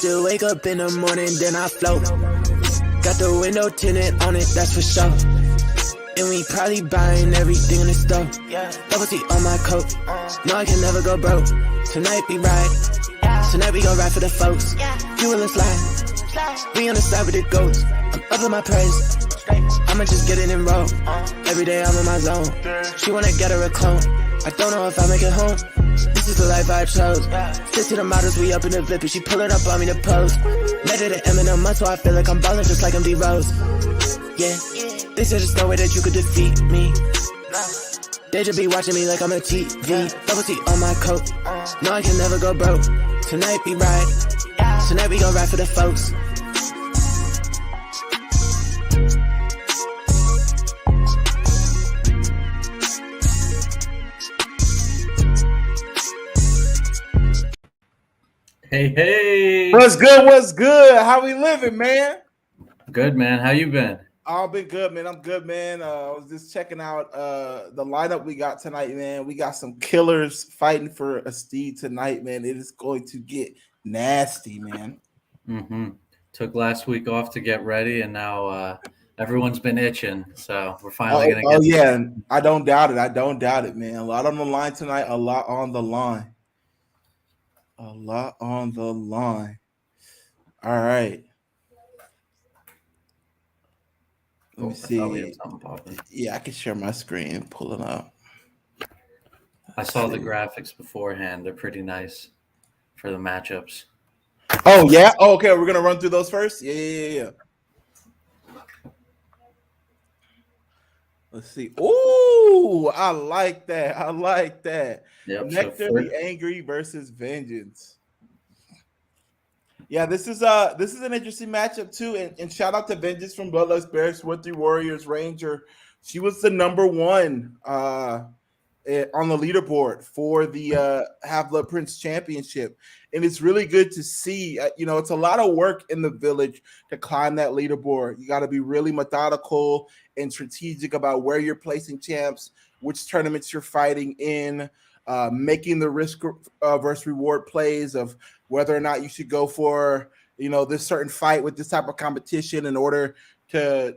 to wake up in the morning, then I float. Got the window tinted on it, that's for sure. And we probably buying everything in the store. Double T on my coat. No, I can never go broke. Tonight we ride. Tonight we gon' ride for the folks. You will slide. We on the side with the goats. I'm up in my praise. I'ma just get it and roll. Every day I'm in my zone. She wanna get her a clone. I don't know if I make it home. This is the life I chose. Stick to the models, we up in the VIP, and she pullin' up on me to pose. Met her at Eminem, so I feel like I'm ballin' just like I'm D-Rose. Yeah, they said there's no way that you could defeat me. They just be watching me like I'm a TV. Double T on my coat. No, I can never go broke. Tonight we ride. Tonight we gon' ride for the folks. Hey. What's good? What's good? How we living, man? Good, man. How you been? I've been good, man. I'm good, man. I was just checking out the lineup we got tonight, man. We got some killers fighting for a steed tonight, man. It is going to get nasty, man. Mm-hmm. Took last week off to get ready, and now everyone's been itching, so we're finally going to get yeah, I don't doubt it. I don't doubt it, man. A lot on the line tonight. A lot on the line. A lot on the line. All right. Let me see. Yeah, I can share my screen and pull it up. I saw the graphics beforehand. They're pretty nice for the matchups. Oh, yeah? Oh, okay. We're going to run through those first? Yeah. Let's see. Ooh, I like that. Yep, Nectar the Angry versus Vengeance. Yeah, this is an interesting matchup too. And shout out to Vengeance from Bloodlust Bears, Woodley Warriors Ranger. She was the number one on the leaderboard for the Half-Blood Prince Championship. And it's really good to see. It's a lot of work in the village to climb that leaderboard. You got to be really methodical and strategic about where you're placing champs, which tournaments you're fighting in, making the risk versus reward plays of whether or not you should go for, this certain fight with this type of competition in order to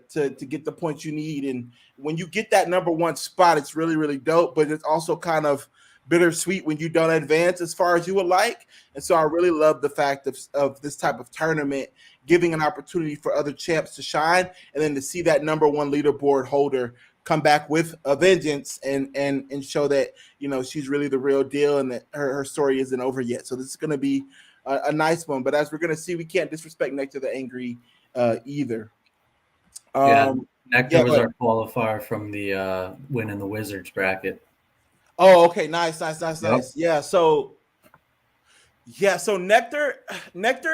get the points you need. And when you get that number one spot, it's really, really dope, but it's also kind of bittersweet when you don't advance as far as you would like. And so I really love the fact of this type of tournament giving an opportunity for other champs to shine, and then to see that number one leaderboard holder come back with a vengeance and show that, she's really the real deal and that her story isn't over yet. So this is going to be a nice one. But as we're going to see, we can't disrespect Nectar the Angry either. Nectar was our qualifier from the win in the Wizards bracket. Oh, okay. Nice. Yep. So Nectar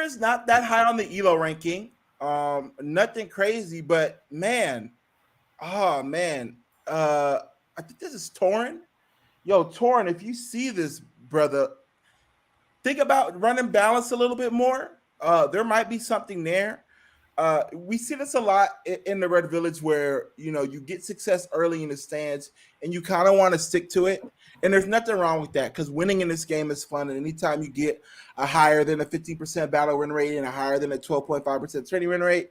is not that high on the ELO ranking. Nothing crazy, but man. I think this is Torin. Yo, Torin, if you see this, brother, think about running balance a little bit more. There might be something there. We see this a lot in the Red Village where, you get success early in the stands and you kind of want to stick to it. And there's nothing wrong with that because winning in this game is fun. And anytime you get a higher than a 15% battle win rate and a higher than a 12.5% training win rate,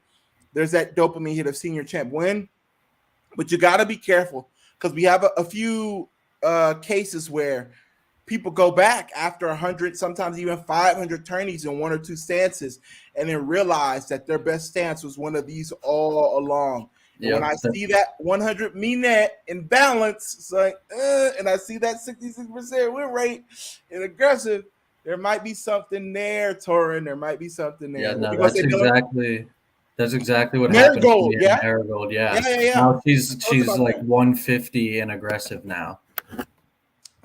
there's that dopamine hit of senior champ win. But you got to be careful because we have a few cases where people go back after 100, sometimes even 500 tourneys in one or two stances, and then realize that their best stance was one of these all along. Yep. When I see that 100 net in balance, it's like, and I see that 66% win rate and aggressive, there might be something there, Torin. There might be something there. Yeah, no, that's exactly what happened. Marigold, yeah. Now she's like 150 and aggressive now.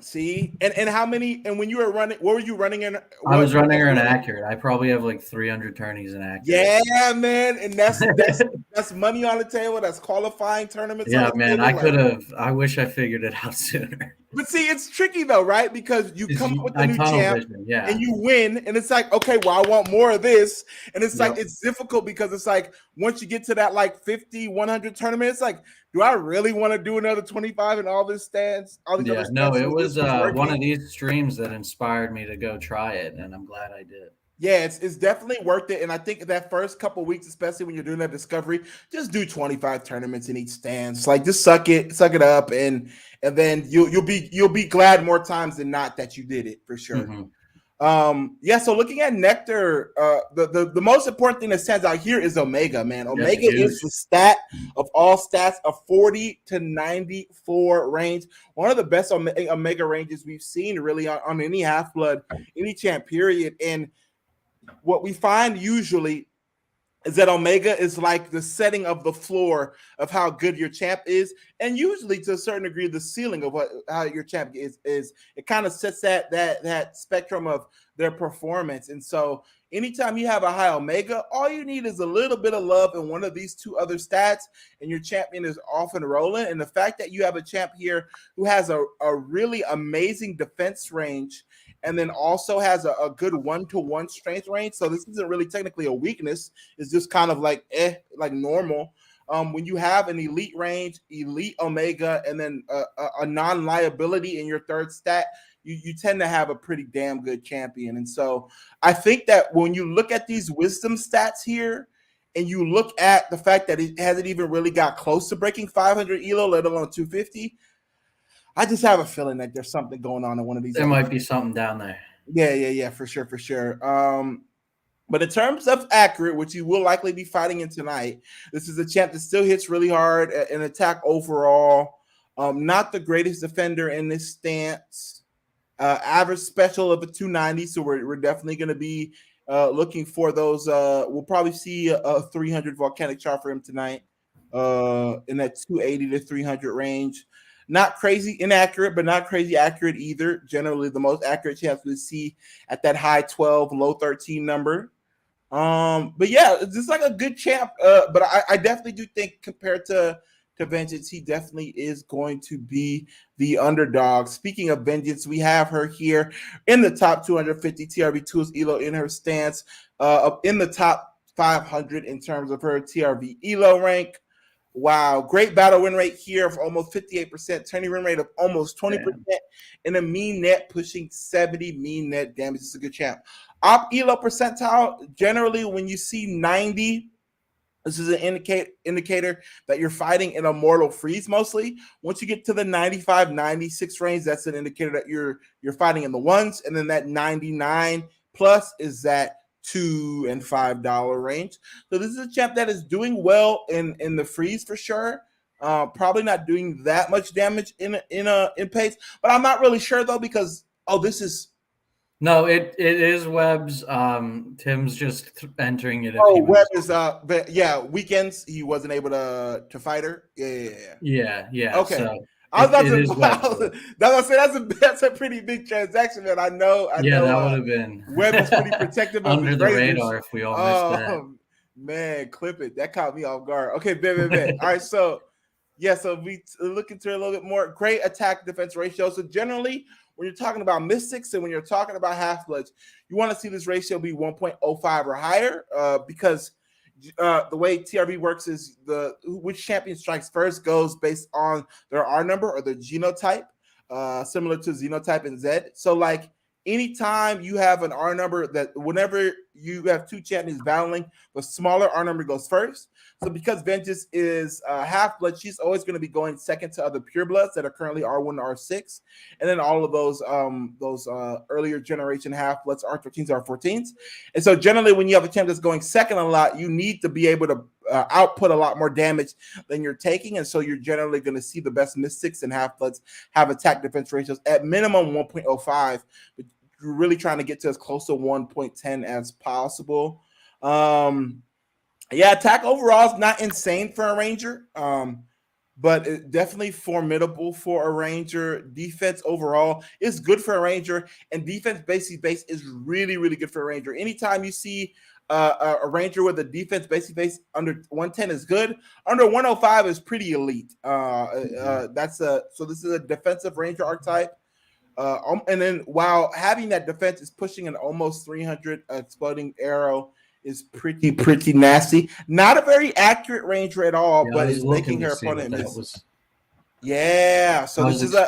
See, and how many? And when you were running, what were you running in? I was running her in accurate. I probably have like 300 tourneys in accurate. Yeah, man, and that's money on the table. That's qualifying tournaments. Yeah, man, I wish I figured it out sooner. But see, it's tricky though, right? Because you come up with the new champ, and you win, and it's like, okay, well, I want more of this, and it's like it's difficult because it's like once you get to that like 50, 100 tournament, it's like, do I really want to do another 25 and all this stands? It was one of these streams that inspired me to go try it, and I'm glad I did. Yeah, it's definitely worth it. And I think that first couple weeks, especially when you're doing that discovery, just do 25 tournaments in each stance. Like just suck it up, and then you'll be glad more times than not that you did it for sure. Yeah, so looking at Nectar, the most important thing that stands out here is Omega, man. Omega is the stat of all stats, a 40 to 94 range. One of the best Omega ranges we've seen really on any Half-Blood, any champ period. And what we find usually is that Omega is like the setting of the floor of how good your champ is, and usually to a certain degree the ceiling of how your champ is it kind of sets that spectrum of their performance. And so anytime you have a high Omega, all you need is a little bit of love in one of these two other stats, and your champion is off and rolling. And the fact that you have a champ here who has a really amazing defense range, and then also has a good 1-to-1 strength range. So this isn't really technically a weakness. It's just kind of like normal. When you have an elite range, elite Omega, and then a non-liability in your third stat, you tend to have a pretty damn good champion. And so I think that when you look at these wisdom stats here, and you look at the fact that it hasn't even really got close to breaking 500 ELO, let alone 250, I just have a feeling that there's something going on in one of these. There might be something down there. Yeah, for sure. But in terms of accurate, which you will likely be fighting in tonight, this is a champ that still hits really hard in attack overall. Not the greatest defender in this stance. Average special of a 290, so we're definitely going to be looking for those. We'll probably see a 300 volcanic chart for him tonight in that 280 to 300 range. Not crazy inaccurate, but not crazy accurate either. Generally, the most accurate champs we see at that high 12, low 13 number. But yeah, it's just like a good champ. But I definitely do think compared to Vengeance, he definitely is going to be the underdog. Speaking of Vengeance, we have her here in the top 250 TRV tools ELO in her stance, in the top 500 in terms of her TRV ELO rank. Wow, great battle win rate here of almost 58%, turning win rate of almost 20%, and a mean net pushing 70 mean net damage. It's a good champ. Op ELO percentile, generally when you see 90, this is an indicator that you're fighting in a mortal freeze mostly. Once you get to the 95, 96 range, that's an indicator that you're fighting in the ones, and then that 99 plus is that $2 and $5 range. So this is a champ that is doing well in the freeze for sure. Probably not doing that much damage in pace, but I'm not really sure though because this is no, it is Webb's. Tim's just entering it. Webb is weekends he wasn't able to fight her. Yeah. Okay. So I was about to say that's a pretty big transaction, man. I know. That would have been Webb is pretty protective of under the radar if we all missed that. Man, clip it. That caught me off guard. Okay, bet. All right, so we look into it a little bit more. Great attack defense ratio. So generally, when you're talking about mystics and when you're talking about half-bloods, you want to see this ratio be 1.05 or higher because the way TRV works is which champion strikes first goes based on their R number or their genotype, similar to Xenotype and Z. So like anytime you have an R number, that whenever you have two champions battling, the smaller R number goes first. So because Vengeance is half-blood, she's always going to be going second to other purebloods that are currently R1 to R6. And then all of those earlier generation half-bloods, R13s, R14s. And so generally when you have a champ that's going second a lot, you need to be able to output a lot more damage than you're taking. And so you're generally going to see the best mystics and half-bloods have attack defense ratios at minimum 1.05, but you're really trying to get to as close to 1.10 as possible. Attack overall is not insane for a ranger, but it definitely formidable for a ranger. Defense overall is good for a ranger, and defense basic base is really, really good for a ranger. Anytime you see a ranger with a defense basic base under 110 is good. Under 105 is pretty elite. So this is a defensive ranger archetype. And then while having that defense is pushing an almost 300 exploding arrow is pretty nasty. Not a very accurate ranger at all, but is making her opponent miss. So this is go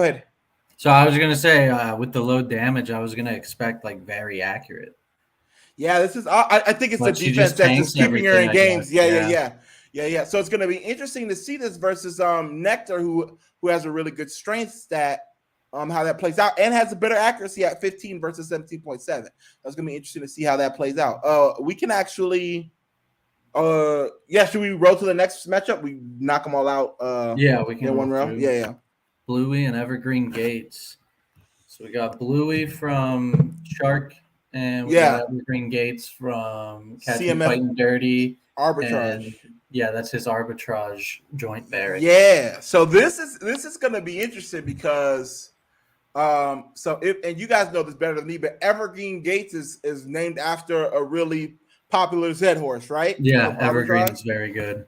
ahead. So I was gonna say, with the low damage, I was gonna expect like very accurate. Yeah, this is. I think it's But the defense that's just keeping her in games. Yeah. So it's going to be interesting to see this versus Nectar, who has a really good strength stat. How that plays out, and has a better accuracy at 15 versus 17.7. That's going to be interesting to see how that plays out. We can actually. Should we roll to the next matchup? We knock them all out. Yeah, we can in one round. Yeah. Bluey and Evergreen Gates. So we got Bluey from Shark, and we got Evergreen Gates from Catch Me Fighting Dirty. Arbitrage. And that's his arbitrage joint bearing. Yeah. So this is going to be interesting because, and you guys know this better than me, but Evergreen Gates is named after a really popular Zed horse, right? Yeah, Evergreen is very good.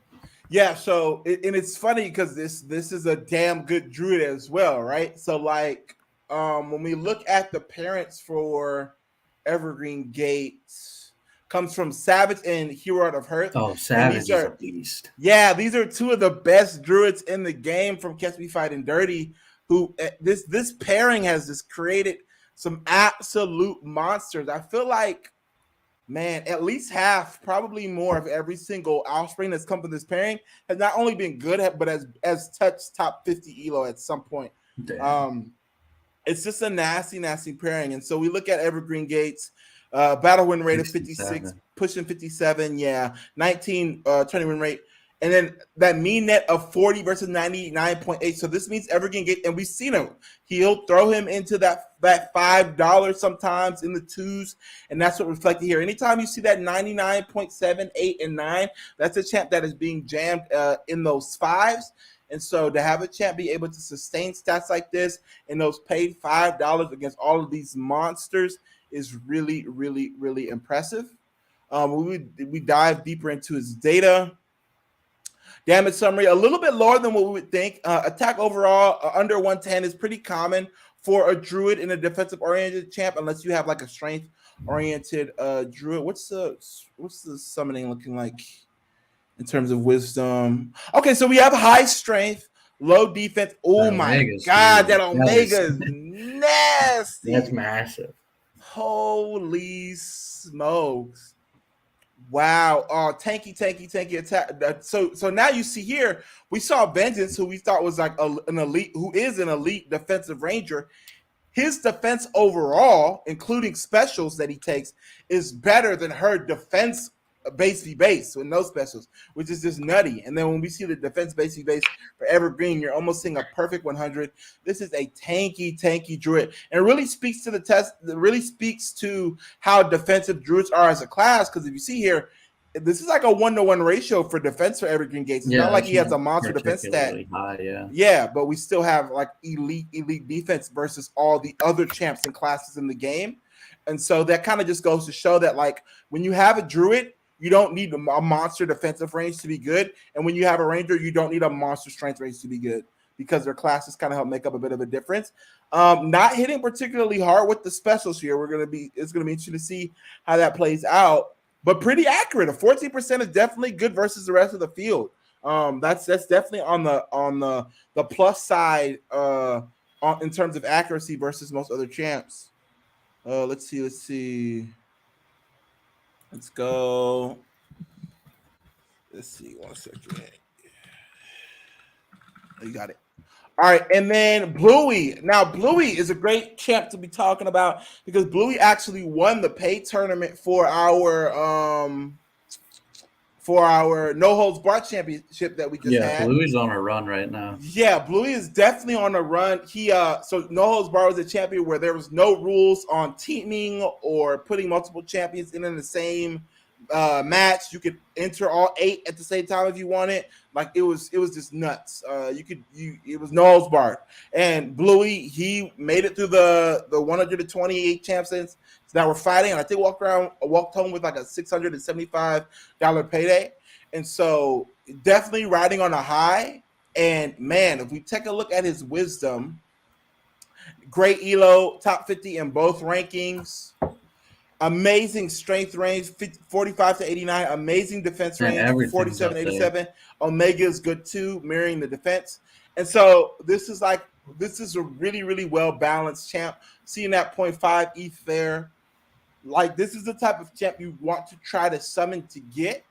Yeah, so and it's funny because this is a damn good druid as well, right? So like when we look at the parents for Evergreen Gates, comes from Savage and Hero of Hearth. Oh, Savage is a beast. Yeah, these are two of the best druids in the game from Catch Me Fighting Dirty. Who this pairing has just created some absolute monsters. I feel like, man, at least half, probably more of every single offspring that's come from this pairing has not only been good, but has touched top 50 elo at some point. Damn. It's just a nasty pairing. And so we look at Evergreen Gates, battle win rate of 56, pushing 57, 19 turning win rate. And then that mean net of 40 versus 99.8. So this means Evergreen Gates, and we've seen him. He'll throw him into that $5 sometimes in the twos, and that's what reflected here. Anytime you see that 99.7, 8, and 9, that's a champ that is being jammed in those fives. And so to have a champ be able to sustain stats like this and those paid $5 against all of these monsters is really, really, really impressive. We dive deeper into his data. Damage summary, a little bit lower than what we would think. Attack overall, under 110 is pretty common for a druid in a defensive-oriented champ, unless you have like a strength-oriented druid. What's the summoning looking like in terms of wisdom? Okay, so we have high strength, low defense. Oh my God, that Omega is nasty. That's massive. Holy smokes. Wow. Tanky attack. So now you see here, we saw Vengeance, who we thought was like an elite defensive ranger. His defense overall, including specials that he takes, is better than her defense base v base with no specials, which is just nutty. And then when we see the defense base v base for Evergreen, you're almost seeing a perfect 100. This is a tanky druid, and it really speaks to the test. It really speaks to how defensive druids are as a class. Because if you see here, this is like a 1-to-1 ratio for defense for Evergreen Gates. It's not like he has a monster defense stat. High, but we still have like elite defense versus all the other champs and classes in the game. And so that kind of just goes to show that like when you have a druid, you don't need a monster defensive range to be good. And when you have a ranger, you don't need a monster strength range to be good, because their classes kind of help make up a bit of a difference. Not hitting particularly hard with the specials here. It's going to be interesting to see how that plays out, but pretty accurate. A 14% is definitely good versus the rest of the field. That's definitely on the plus side in terms of accuracy versus most other champs. Let's see. Let's go. Let's see. 1 second. You got it. All right. And then Bluey. Now, Bluey is a great champ to be talking about because Bluey actually won the paid tournament for our No Holds Barred championship that we just had. Yeah, Bluey's on a run right now. Yeah, Bluey is definitely on a run. So No Holds Barred was a champion where there was no rules on teaming or putting multiple champions in the same match. You could enter all 8 at the same time if you wanted. Like it was just nuts. It was No Holds Barred. And Bluey, he made it through the 128 champions that were fighting, and I think walked home with like a $675 payday. And so definitely riding on a high. And man, if we take a look at his wisdom, great elo, top 50 in both rankings, amazing strength range, 45 to 89, amazing defense range, 47 to 87. Omega is good too, mirroring the defense. And so this is like this is a really, really well balanced champ. Seeing that 0.5 ETH there, like this is the type of champ you want to try to summon to get.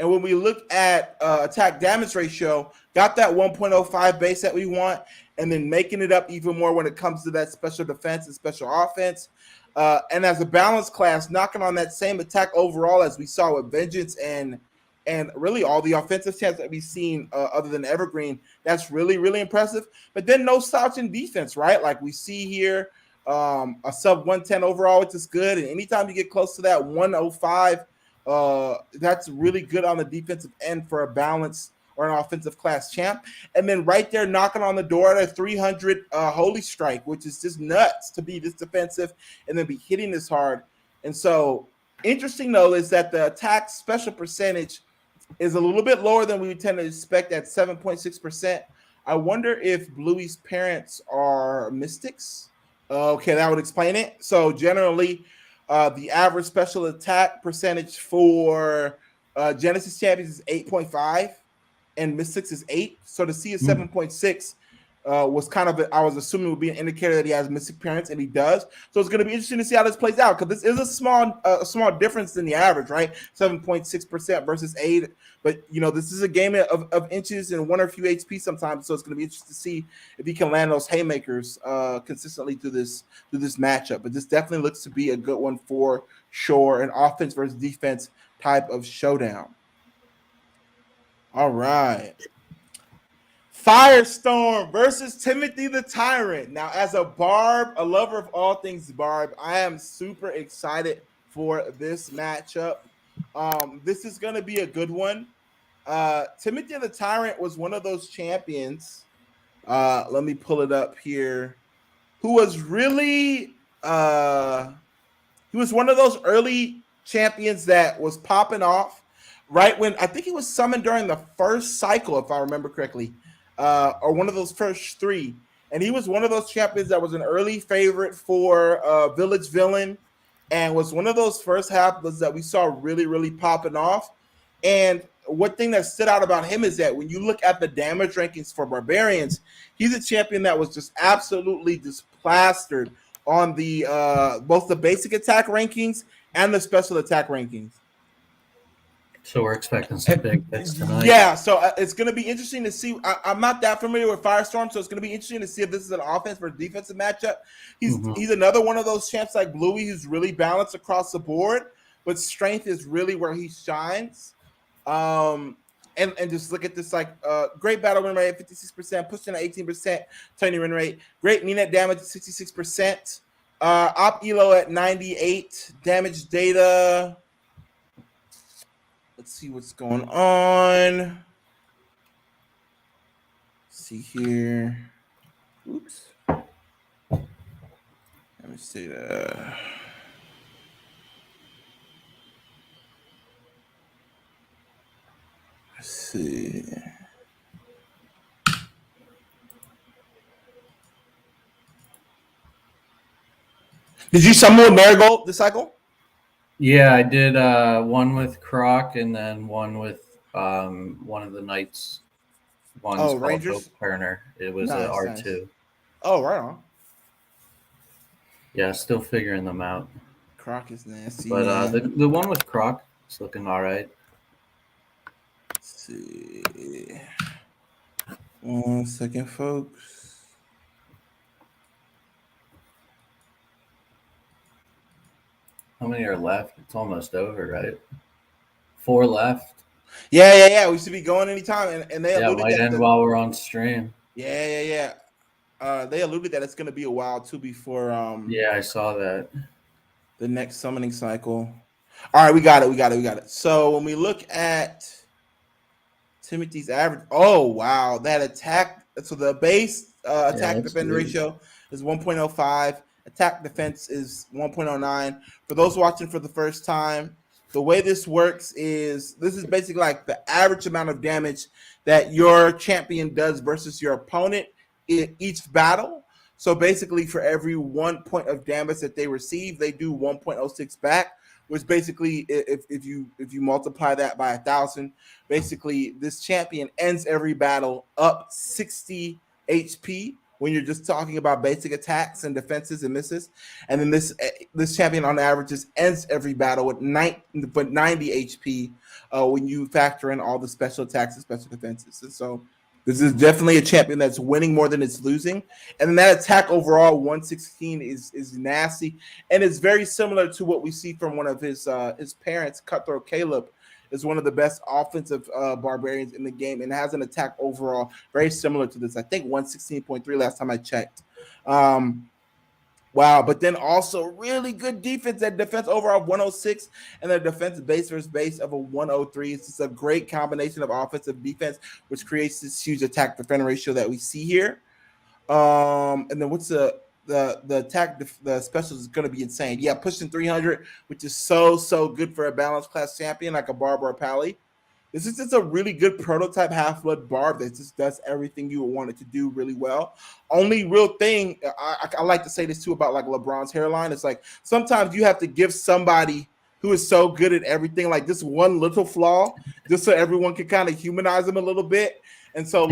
And when we look at attack damage ratio, got that 1.05 base that we want, and then making it up even more when it comes to that special defense and special offense. And as a balanced class, knocking on that same attack overall as we saw with Vengeance and really all the offensive champs that we've seen other than Evergreen, that's really, really impressive. But then no slouch in defense, right? Like we see here, a sub 110 overall, which is good. And anytime you get close to that 105, that's really good on the defensive end for a balance or an offensive class champ. And then right there knocking on the door at a 300 Holy Strike, which is just nuts to be this defensive and then be hitting this hard. And so interesting, though, is that the attack special percentage is a little bit lower than we would tend to expect at 7.6%. I wonder if Bluey's parents are mystics. Okay, that would explain it. So generally, the average special attack percentage for Genesis Champions is 8.5 and Mystics is 8. So to see a 7.6 was kind of, I was assuming would be an indicator that he has Mystic parents, and he does. So it's going to be interesting to see how this plays out, because this is a small difference than the average, right? 7.6% versus 8. But, you know, this is a game of inches and one or a few HP sometimes. So it's going to be interesting to see if he can land those haymakers consistently through this matchup. But this definitely looks to be a good one for sure, an offense versus defense type of showdown. All right. Firestorm versus Timothy the Tyrant. Now, as a Barb, a lover of all things Barb, I am super excited for this matchup. This is going to be a good one. Timothy the Tyrant was one of those champions. Let me pull it up here. Who was really, he was one of those early champions that was popping off right when I think he was summoned during the first cycle, if I remember correctly. Or one of those first 3. And he was one of those champions that was an early favorite for Village Villain, and was one of those first halves that we saw really, really popping off. And one thing that stood out about him is that when you look at the damage rankings for Barbarians, he's a champion that was just absolutely just plastered on the both the basic attack rankings and the special attack rankings. So we're expecting some big hits tonight. Yeah, so it's going to be interesting to see. I'm not that familiar with Firestorm, so it's going to be interesting to see if this is an offense versus defensive matchup. He's another one of those champs like Bluey who's really balanced across the board, but strength is really where he shines. And just look at this, like great battle win rate at 56%, pushing at 18%, turning win rate, great net damage at 66%, op elo at 98, damage data. Let's see what's going on. Let's see here. Oops. Let me see that. Let's see. Did you summon Marigold this cycle? Yeah, I did one with Croc and then one with one of the Knights. One's called Rangers? Turner. It was an R2. Nice. Oh, right on. Yeah, still figuring them out. Croc is nasty. But the one with Croc is looking all right. Let's see. 1 second, folks. How many are left? It's almost over, right? 4 left. Yeah. We should be going anytime, and they alluded might end while we're on stream. Yeah. They alluded that it's going to be a while too before. Yeah, I saw that. The next summoning cycle. All right, we got it. So when we look at Timothy's average, oh wow, that attack. So the base attack defense ratio is 1.05. Attack defense is 1.09. For those watching for the first time, the way this works is this is basically like the average amount of damage that your champion does versus your opponent in each battle. So basically for every 1 point of damage that they receive, they do 1.06 back, which basically if you multiply that by 1,000, basically this champion ends every battle up 60 HP when you're just talking about basic attacks and defenses and misses. And then this champion on average just ends every battle with 90 HP when you factor in all the special attacks and special defenses. And so this is definitely a champion that's winning more than it's losing. And then that attack overall, 116, is nasty. And it's very similar to what we see from one of his parents, Cutthroat Caleb, is one of the best offensive barbarians in the game and has an attack overall very similar to this. I think 116.3 last time I checked. Wow, but then also really good defense. That defense overall 106 and the defense base versus base of a 103. It's just a great combination of offensive defense, which creates this huge attack defender ratio that we see here. And then what's the attack, the specials is going to be insane. Yeah, pushing 300, which is so good for a balanced class champion like a Barb or a Pally. This is just a really good prototype Half-Blood Barb that just does everything you would want it to do really well. Only real thing, I like to say this too about like LeBron's hairline. It's like sometimes you have to give somebody who is so good at everything like this one little flaw just so everyone can kind of humanize him a little bit. And so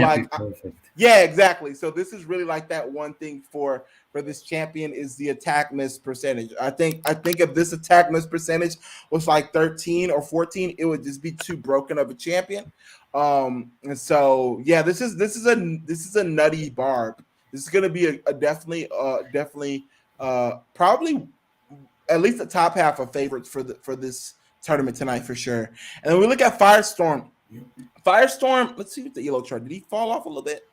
yeah, exactly. So this is really like that one thing for this champion is the attack miss percentage. I think if this attack miss percentage was like 13 or 14, it would just be too broken of a champion. And so yeah, this is a nutty Barb. This is going to be a definitely probably at least the top half of favorites for this tournament tonight for sure. And then we look at Firestorm. Firestorm, let's see what the elo chart. Did he fall off a little bit?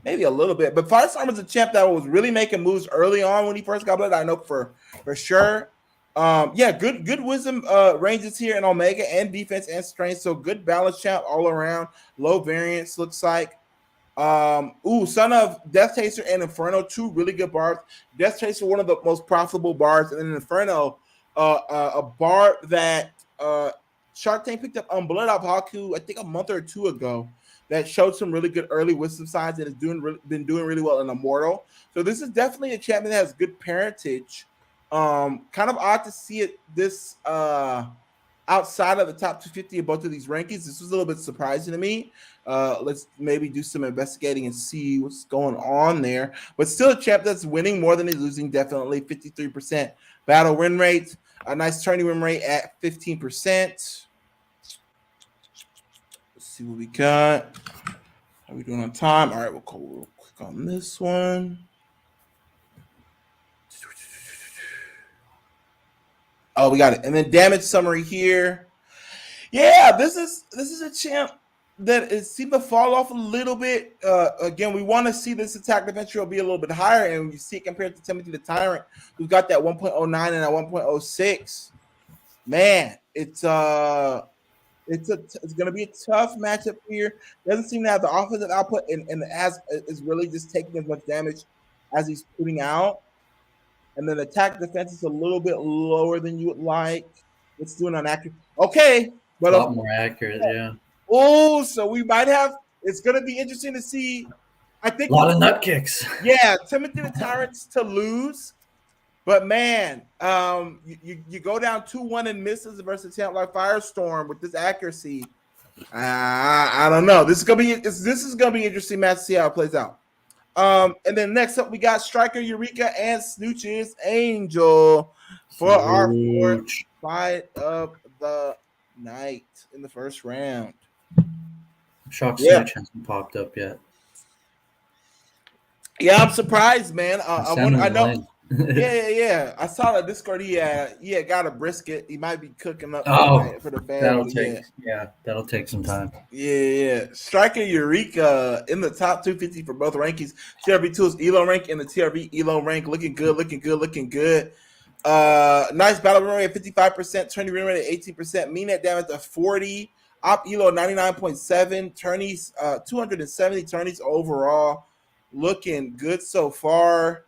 Maybe a little bit. But Firestorm was a champ that was really making moves early on when he first got blood. I know for sure. Yeah, good wisdom ranges here in Omega and defense and strength. So good balance champ all around. Low variance looks like. Son of Death Chaser and Inferno, two really good barbs. Death Chaser, one of the most profitable barbs, and then Inferno, a barb that Shark Tank picked up on Blood Up Haku, I think a month or two ago, that showed some really good early wisdom signs and has been doing really well in Immortal. So this is definitely a champion that has good parentage. Kind of odd to see it this outside of the top 250 of both of these rankings. This was a little bit surprising to me. Let's maybe do some investigating and see what's going on there. But still a champ that's winning more than he's losing, definitely 53% battle win rate. A nice tourney win rate at 15%. Let's see what we got. How are we doing on time? All right, we'll go real quick on this one. Oh, we got it. And then damage summary here. Yeah, this is a champ that it seemed to fall off a little bit. Again, we want to see this attack defense will be a little bit higher, and when you see it compared to Timothy the Tyrant, who's got that 1.09 and that 1.06. Man, it's going to be a tough matchup here. Doesn't seem to have the offensive output, and as is really just taking as much damage as he's putting out. And then attack defense is a little bit lower than you would like. It's doing inaccurate. Okay, but a lot more accurate, yeah. Oh, so we might have. It's going to be interesting to see. I think a lot of nut kicks. Yeah, Timothy the Tyrant's to lose, but man, you go down 2-1 and misses versus a champ like Firestorm with this accuracy. I don't know. This is gonna be interesting match to see how it plays out. And then next up we got Striker Eureka and Snooches Angel for our fourth fight of the night in the first round. Shock Snooch hasn't popped up yet. Yeah, I'm surprised, man. I know. Yeah. I saw the Discord. He got a brisket. He might be cooking up for the family. That'll take some time. Yeah. Striker Eureka in the top 250 for both rankings. TRV Tools Elo rank and the TRV Elo rank looking good. Nice battle win rate at 55%, tourney win rate at 18%, mean net damage at 40, op Elo 99.7, tourneys 270 tourneys overall. Looking good so far.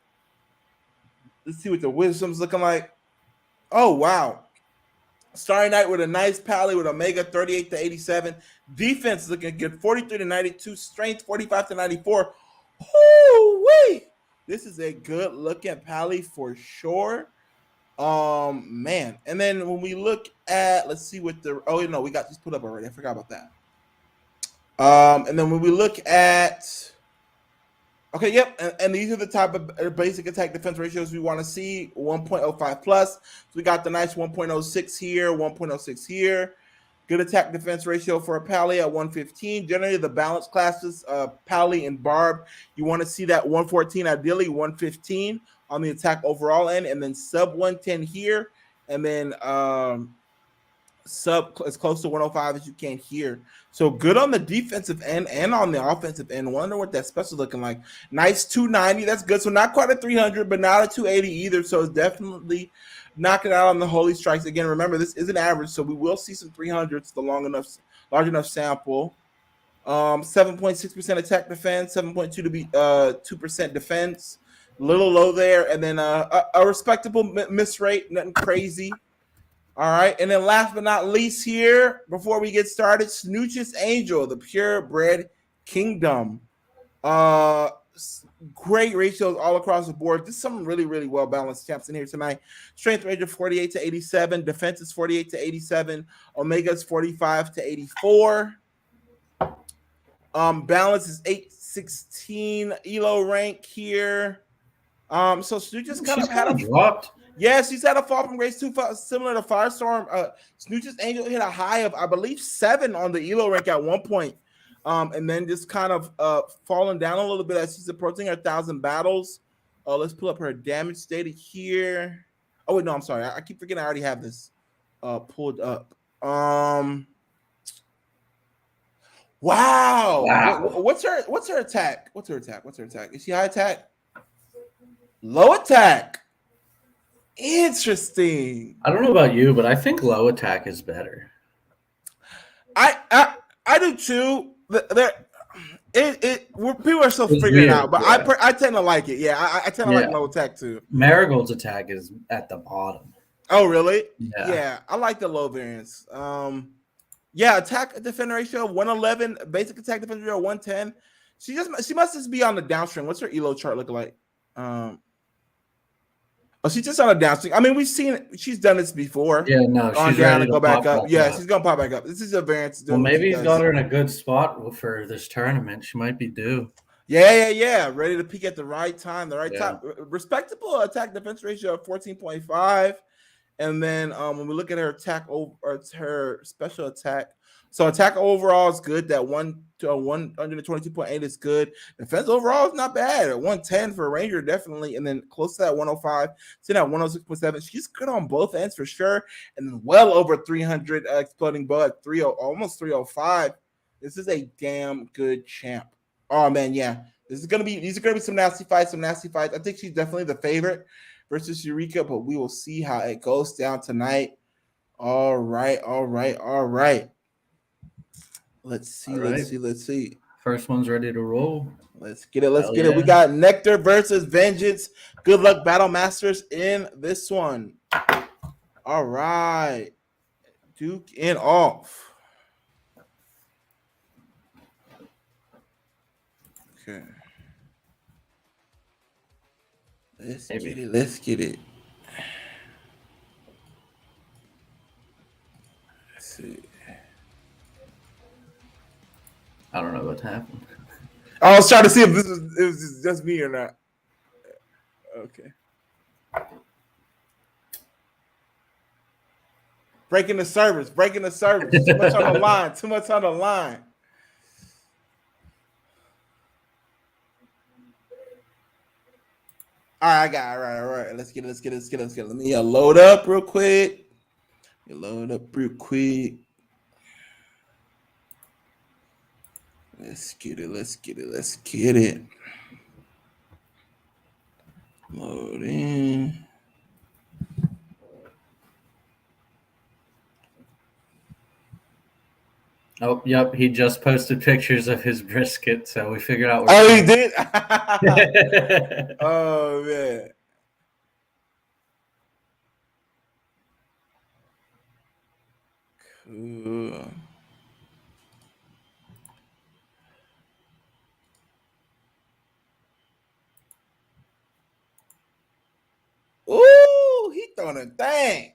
Let's see what the wisdom's looking like. Oh, wow. Starry Night with a nice pally with Omega 38 to 87. Defense looking good, 43 to 92. Strength 45 to 94. Woo-wee! This is a good looking pally for sure. Man. And then when we look at, let's see what we got this put up already. I forgot about that. And then when we look at Okay, yep, and these are the type of basic attack defense ratios we want to see. 1.05 plus. So we got the nice 1.06 here, 1.06 here. Good attack defense ratio for a Pally at 115. Generally, the balanced classes, Pally and Barb, you want to see that 114, ideally 115 on the attack overall end, and then sub 110 here, and then sub as close to 105 as you can here. So good on the defensive end and on the offensive end. Wonder what that special looking like. Nice 290. That's good. So not quite a 300, but not a 280 either. So it's definitely knocking out on the holy strikes. Again, remember, this is an average, so we will see some 300s, the large enough sample. 7.6% attack defense, 7.2 to be 2% defense. A little low there, and then a respectable miss rate, nothing crazy. All right, and then last but not least here, before we get started, Snooch's Angel, the purebred kingdom. Great ratios all across the board. There's some really, really well-balanced champs in here tonight. Strength range of 48 to 87. Defense is 48 to 87. Omega is 45 to 84. Balance is 816. Elo rank here. So Snooch just kind of had a dropped. Yes, he's had a fall from grace too, similar to Firestorm. Snooch's Angel hit a high of, I believe, 7 on the Elo rank at one point. And then just kind of falling down a little bit as she's approaching her 1,000 battles. Let's pull up her damage data here. Oh, wait, no, I'm sorry. I keep forgetting I already have this pulled up. Wow. What's her attack? What's her attack? Is she high attack? Low attack. Interesting. I don't know about you, but I think low attack is better. I do too. People are still figuring it out, but yeah. I tend to like it. Yeah, I tend to like low attack too. Marigold's attack is at the bottom. Oh, really? Yeah, I like the low variance. Attack defender ratio 111, basic attack defender ratio 110. She must just be on the downstream. What's her elo chart look like? She's just on a downswing. I mean, we've seen it. She's done this before. Yeah, no, she's down to go back up. Yeah, she's gonna pop back up. This is a variance. Well, maybe he's got her in a good spot for this tournament. She might be due. Yeah. Ready to peak at the right time. Time. Respectable attack defense ratio of 14.5. And then when we look at her attack over her special attack, so attack overall is good. That 122.8 is good. Defense overall is not bad. At 110 for a Ranger, definitely. And then close to that 105. Sitting at 106.7. She's good on both ends for sure. And then well over 300 exploding bow at 30, almost 305. This is a damn good champ. Oh man, yeah. These are gonna be some nasty fights. I think she's definitely the favorite versus Eureka, but we will see how it goes down tonight. All right. Let's see. First one's ready to roll. Let's get it. We got Nectar versus Vengeance. Good luck, Battle Masters, in this one. All right. Duke and off. Okay. Let's get it. Let's see. I don't know what happened. I was trying to see if it was just me or not. Okay. Breaking the service. Too much on the line. All right, I got it. All right. Let's get it. Let me load up real quick. Let's get it. Load in. Oh, yep. He just posted pictures of his brisket, so we figured out. Oh, he did? Oh, man. Cool. Ooh, he throwing a thing.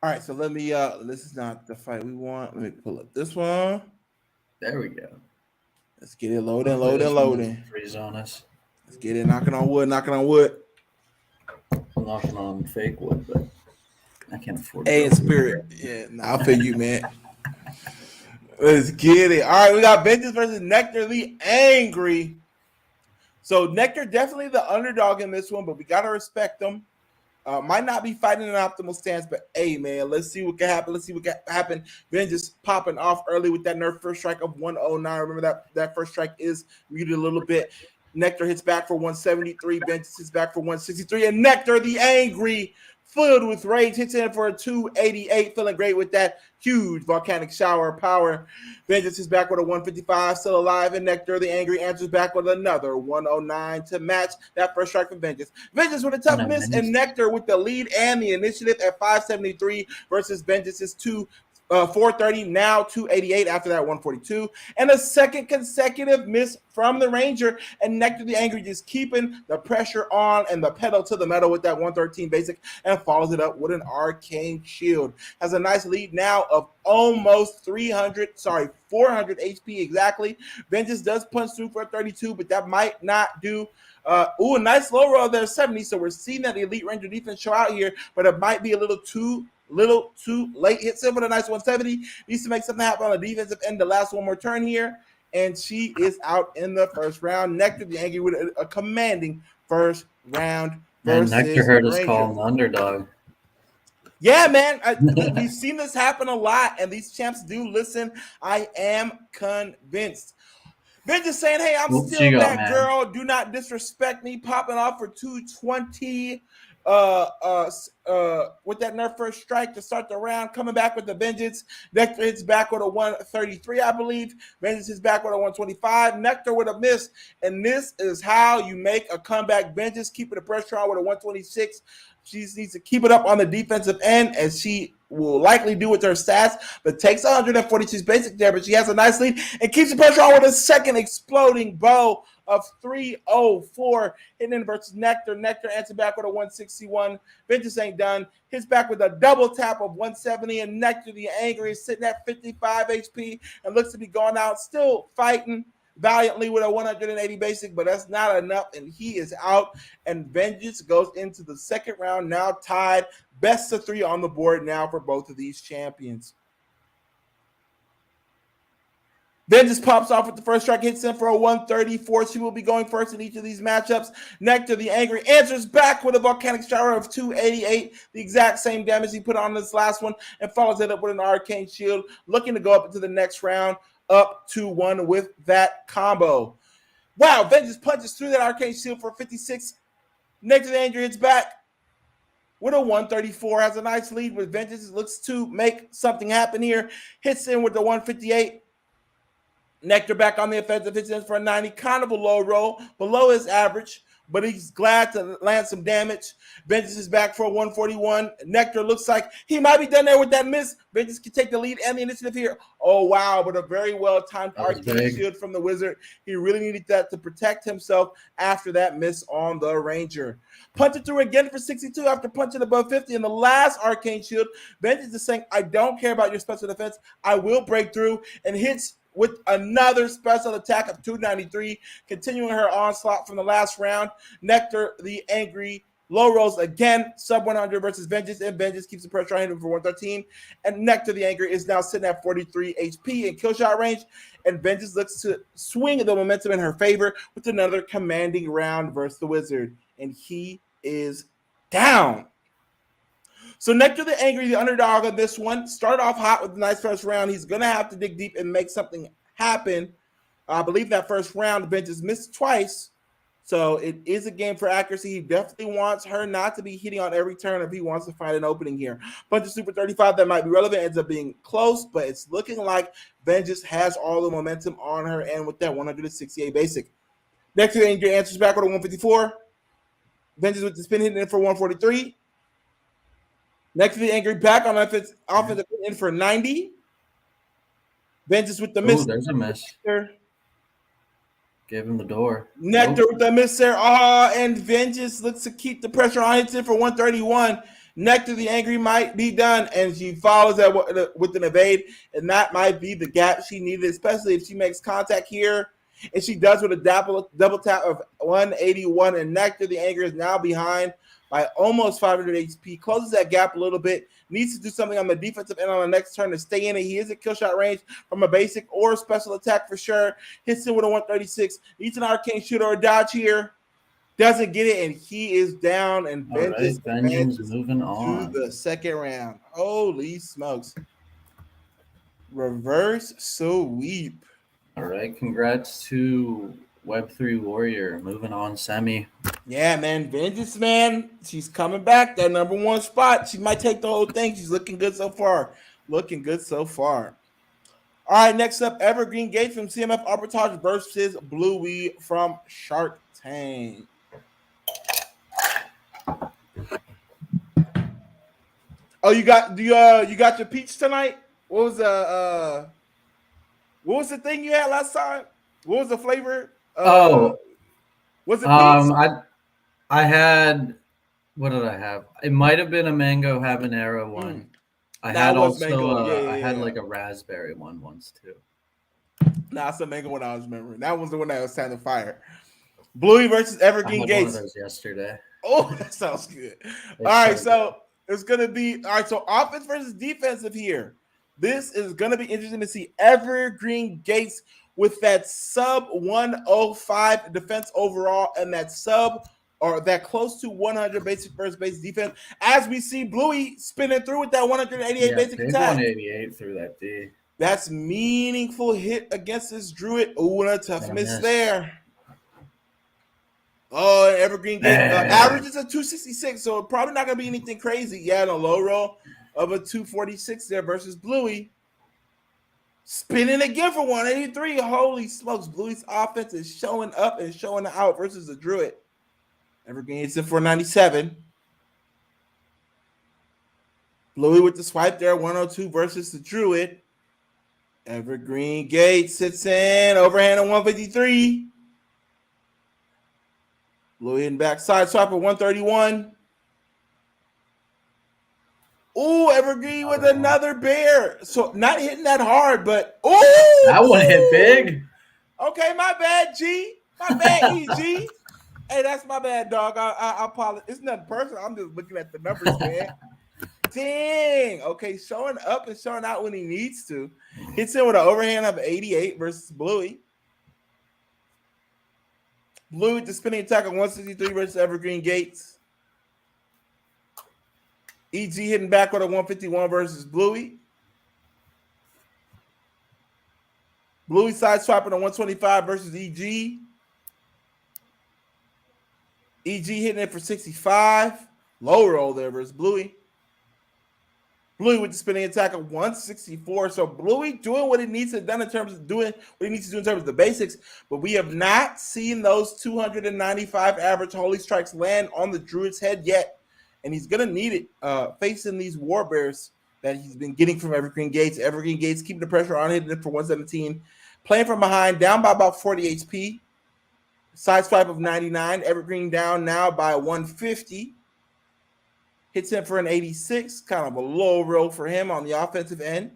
All right, so let me this is not the fight we want. Let me pull up this one. There we go. Let's get it loading. Freeze on us. Let's get it knocking on wood. I'm knocking on fake wood, but I can't afford A in spirit. Yeah, I'll feel you, man. Let's get it. All right, we got Vengeance versus Nectar the Angry. So Nectar definitely the underdog in this one, but we gotta respect them. Might not be fighting an optimal stance, but hey, man, let's see what can happen. Vengeance popping off early with that nerf first strike of 109. Remember that first strike is muted a little bit. Nectar hits back for 173. Vengeance hits back for 163. And Nectar the Angry, filled with rage, hits in for a 288. Feeling great with that huge volcanic shower of power. Vengeance is back with a 155, still alive, and Nectar the Angry answers back with another 109 to match that first strike from Vengeance. Vengeance with a tough miss, and Nectar with the lead and the initiative at 573 versus Vengeance's 430, now 288 after that 142, and a second consecutive miss from the Ranger, and Nectar the Angry just keeping the pressure on and the pedal to the metal with that 113 basic, and follows it up with an arcane shield. Has a nice lead now of almost 400 HP exactly. Vengeance does punch through for a 32, but that might not do. A nice low roll there, 70. So we're seeing that the Elite Ranger defense show out here, but it might be a little too late. Hits him with a nice 170. Needs to make something happen on the defensive end. The last one more turn here, and she is out in the first round. Nectar the Angry with a commanding first round. And Nectar heard us call him the underdog. Yeah, man. We've seen this happen a lot, and these champs do listen. I am convinced. Vengeance saying, hey, I'm still that girl. Do not disrespect me. Popping off for 220 with that nerf first strike to start the round. Coming back with the Vengeance. Nectar hits back with a 133, I believe. Vengeance is back with a 125. Nectar with a miss. And this is how you make a comeback. Vengeance keeping the pressure on with a 126. She needs to keep it up on the defensive end, as she will likely do with her stats, but takes 146 basic damage. She has a nice lead and keeps the pressure on with a second exploding bow of 304. Hitting in versus Nectar. Nectar answers back with a 161. Vengeance ain't done. Hits back with a double tap of 170, and Nectar the Angry is sitting at 55 HP and looks to be going out, still fighting valiantly with a 180 basic, but that's not enough, and he is out. And Vengeance goes into the second round, now tied. Best of 3 on the board now for both of these champions. Vengeance pops off with the first strike, hits in for a 134. She will be going first in each of these matchups. Nectar the Angry answers back with a volcanic shower of 288, the exact same damage he put on this last one, and follows it up with an arcane shield, looking to go up into the next round, up 2-1 with that combo. Wow, Vengeance punches through that arcane shield for 56. Nectar the Angry hits back with a 134, has a nice lead with Vengeance. Looks to make something happen here. Hits in with the 158. Nectar back on the offensive, hits in for a 90. Kind of a low roll, below his average, but he's glad to land some damage. Vengeance is back for a 141. Nectar looks like he might be done there with that miss. Vengeance can take the lead and the initiative here. Oh, wow, but a very well-timed arcane shield from the Wizard. He really needed that to protect himself after that miss on the Ranger. Punching through again for 62 after punching above 50 in the last arcane shield. Vengeance is saying, I don't care about your special defense. I will break through, and hits with another special attack of 293, continuing her onslaught from the last round. Nectar the Angry low rolls again, sub 100 versus Vengeance, and Vengeance keeps the pressure on him for 113. And Nectar the Angry is now sitting at 43 HP in kill shot range, and Vengeance looks to swing the momentum in her favor with another commanding round versus the Wizard, and he is down. So Nectar the Angry, the underdog of this one, started off hot with a nice first round. He's going to have to dig deep and make something happen. I believe that first round, Vengeance missed twice. So it is a game for accuracy. He definitely wants her not to be hitting on every turn if he wants to find an opening here. Bunch of Super 35 that might be relevant ends up being close, but it's looking like Vengeance has all the momentum on her end with that 168 basic. Nectar the Angry answers back with a 154. Vengeance with the spin hitting in for 143. Nectar the Angry back on offensive in for 90. Vengeance with the miss. There's a miss. Gave him the door. Nectar with the miss there. And Vengeance looks to keep the pressure on. Hits in for 131. Nectar the Angry might be done, and she follows that with an evade, and that might be the gap she needed, especially if she makes contact here. And she does with a double tap of 181, and Nectar the Angry is now behind by almost 500 HP. Closes that gap a little bit. Needs to do something on the defensive end on the next turn to stay in it. He is at kill shot range from a basic or special attack for sure. Hits him with a 136. Needs an arcane shooter or dodge here. Doesn't get it, and he is down. And Vengeance moving on to the second round. Holy smokes. Reverse sweep. All right, congrats to Web3 Warrior. Moving on, semi. Yeah, man. Vengeance, man. She's coming back. That number one spot. She might take the whole thing. She's looking good so far. All right, next up, Evergreen Gates from CMF Arbitrage versus Bluey from Shark Tank. Oh, you got your peach tonight? What was the thing you had last time? What was the flavor? Was it peach? I had, what did I have? It might have been a mango habanero one. I had like a raspberry one once too. It's the mango one I was remembering. That was the one that was sounding fire. Bluey versus Evergreen Gates. One of those yesterday. Oh, that sounds good. All right, so it's gonna be so offense versus defensive here. This is gonna be interesting to see Evergreen Gates with that sub 105 defense overall and that sub or that close to 100 basic first base defense. As we see Bluey spinning through with that 188 basic attack. 188 through that D. That's meaningful hit against this Druid. Oh, and a tough miss there. Oh, Evergreen Gates average is a 266, so probably not going to be anything crazy. Yeah, and a low roll of a 246 there versus Bluey. Spinning again for 183. Holy smokes. Bluey's offense is showing up and showing out versus the Druid. Evergreen Gates in for 97. Bluey with the swipe there, 102 versus the Druid. Evergreen Gates sits in, overhand at 153. Bluey in backside swipe at 131. Ooh, Evergreen with another bear. So not hitting that hard, but ooh, that one hit big. Okay, my bad, G. My bad, EG. Hey, that's my bad, dog. I apologize. It's nothing personal. I'm just looking at the numbers, man. Dang. Okay, showing up and showing out when he needs to. Hits in with an overhand of 88 versus Bluey. Bluey with the spinning attack of 163 versus Evergreen Gates. EG hitting back with a 151 versus Bluey. Bluey side swapping a 125 versus EG. EG hitting it for 65. Low roll there versus Bluey. Bluey with the spinning attack of 164. So Bluey doing what he needs to do in terms of doing what he needs to do in terms of the basics, but we have not seen those 295 average holy strikes land on the Druid's head yet, and he's gonna need it facing these War Bears that he's been getting from Evergreen Gates. Evergreen Gates keeping the pressure on, hitting it for 117, playing from behind, down by about 40 HP. Side swipe of 99. Evergreen down now by 150. Hits him for an 86, kind of a low roll for him on the offensive end.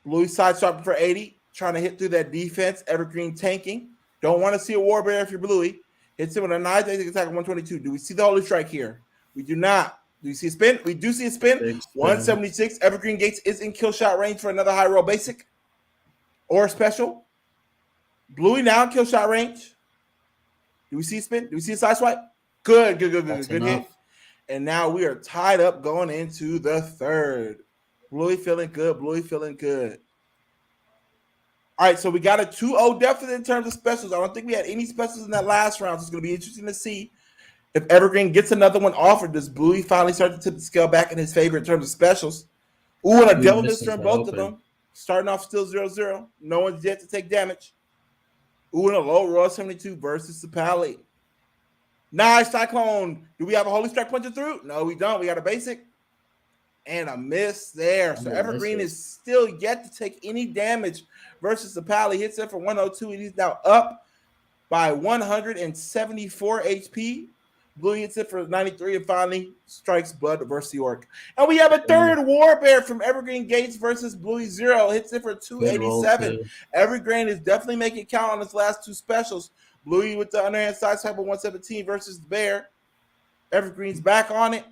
Bluey side swiping for 80, trying to hit through that defense. Evergreen tanking. Don't want to see a War Bear if you're Bluey. Hits him with a nice basic attack of 122. Do we see the Holy Strike here? We do not. Do you see a spin? We do see a spin. 176. Evergreen Gates is in kill shot range for another high roll basic or special. Bluey now in kill shot range. Do we see a spin? Do we see a side swipe? Good hit. And now we are tied up going into the third. Bluey feeling good. All right, so we got a 2-0 deficit in terms of specials. I don't think we had any specials in that last round, so it's going to be interesting to see if Evergreen gets another one off, or does Bluey finally start to tip the scale back in his favor in terms of specials. Ooh, and a double mister in both of them. Starting off still 0-0. No one's yet to take damage. Ooh, and a low roll 72 versus Sapali. Nice Cyclone. Do we have a Holy Strike punching through? No, we don't. We got a basic and a miss there. So Evergreen is still yet to take any damage versus the Pally. Hits it for 102, and he's now up by 174 HP Blue hits it for 93 and finally strikes Blood versus York. And we have a third War Bear from Evergreen Gates versus Bluey 0. Hits it for 287. Evergreen is definitely making count on his last two specials. Bluey with the underhand side swipe of 117 versus the Bear. Evergreen's back on it.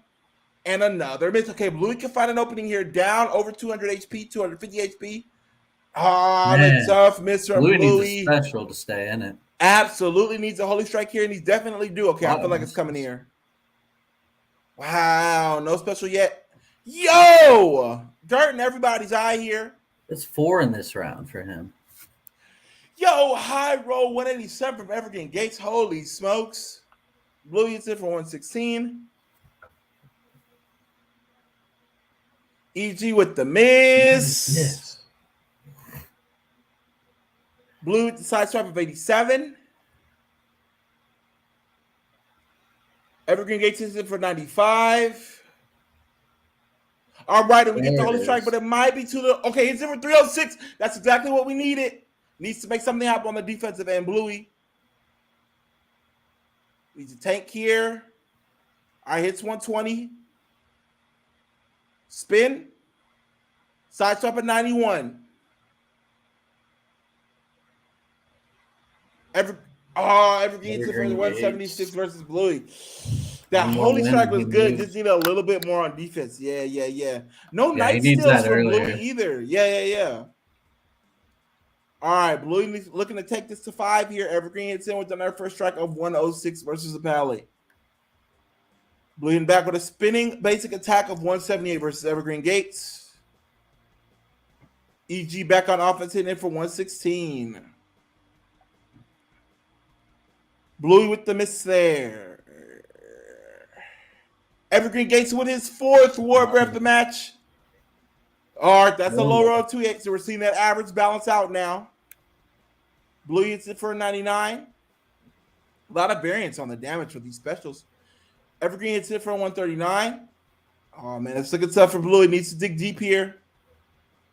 And another miss. Okay, Bluey can find an opening here down over 200 HP, 250 HP. The tough miss from Bluey. Needs a special to stay in it. Absolutely needs a Holy Strike here, and he's definitely due. Okay, I feel like it's coming here. Wow, no special yet. Yo! Dirt in everybody's eye here. It's 4 in this round for him. Yo, high roll 187 from Evergreen Gates. Holy smokes. Blue hits it for 116. EG with the miss. Yes. Blue with the side swipe of 87. Evergreen Gates hits it for 95. All right, and we get the Holy Strike, but it might be too little. Okay, hits it for 306. That's exactly what we needed. Needs to make something happen on the defensive end. Bluey needs a tank here. All right, hits 120. Spin. Side swap at 91. Evergreen hits it for 176 versus Bluey. That Holy Strike was good. Just need a little bit more on defense. Yeah. No Knights steals from Bluey either. Yeah. All right, Bluey looking to take this to 5 here. Evergreen hits in with another first strike of 106 versus the Pally. Bluey back with a spinning basic attack of 178 versus Evergreen Gates. EG back on offense hitting in for 116. Bluey with the miss there. Evergreen Gates with his 4th War Bear of the match. All right, that's a low roll of 2-8, so we're seeing that average balance out now. Bluey hits it for 99. A lot of variance on the damage with these specials. Evergreen hits it for 139. Oh, man, it's looking tough for Bluey. Needs to dig deep here.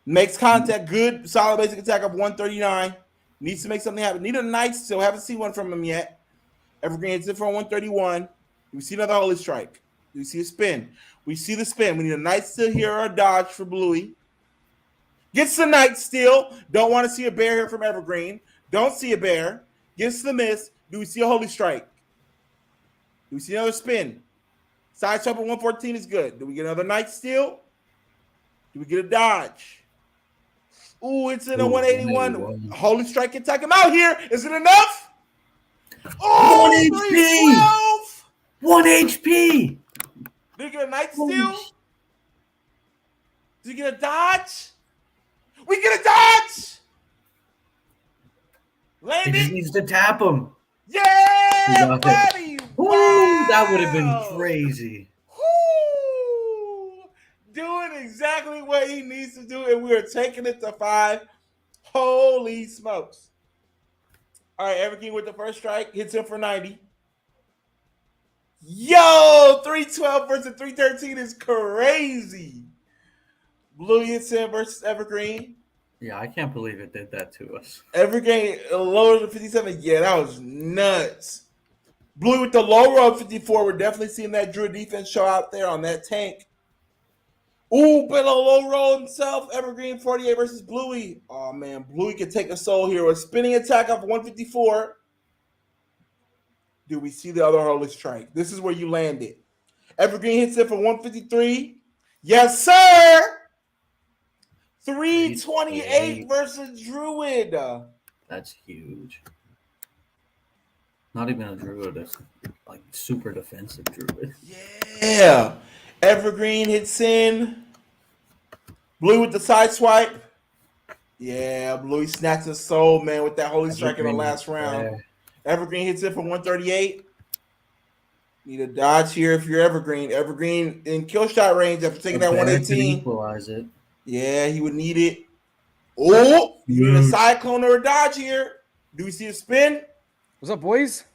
Makes contact. Good, solid basic attack of 139. Needs to make something happen. Need a Knight still. Haven't seen one from him yet. Evergreen hits it for 131. We see another Holy Strike. We see a spin. We see the spin. We need a Knight still here or a dodge for Bluey. Gets the Knight still. Don't want to see a bear here from Evergreen. Don't see a bear. Gets the miss. Do we see a Holy Strike? Do we see another spin? Side swap at 114 is good. Do we get another Knight steal? Do we get a dodge? Ooh, it's in a 181. Holy Strike can take him out here. Is it enough? Oh, 1 HP. Did you get a Knight steal? Did you get a dodge? We get a dodge! Landing. He just needs to tap him. Yeah, buddy! Wow. That would have been crazy. Woo. Doing exactly what he needs to do, and we are taking it to 5. Holy smokes. All right, Evergreen with the first strike. Hits him for 90. Yo, 312 versus 313 is crazy. Blue hits him versus Evergreen. Yeah, I can't believe it did that to us. Evergreen lower to 57. Yeah, that was nuts. Blue with the low roll 54. We're definitely seeing that Druid defense show out there on that tank. Ooh, but a low roll himself. Evergreen 48 versus Bluey. Oh, man. Bluey can take a soul here. A spinning attack of 154. Do we see the other Holy Strike? This is where you land it. Evergreen hits it for 153. Yes, sir. 328 versus Druid. That's huge. Not even a Druid. It's like super defensive Druid. Yeah. Evergreen hits in. Blue with the side swipe. Yeah, Bluey snacks his soul, man, with that Holy Strike in the last round. Evergreen hits it for 138. Need a dodge here if you're Evergreen. Evergreen in kill shot range after taking that 118. Equalize it. Yeah, he would need it. Oh, you need a cyclone or a dodge here. Do we see a spin? What's up, boys?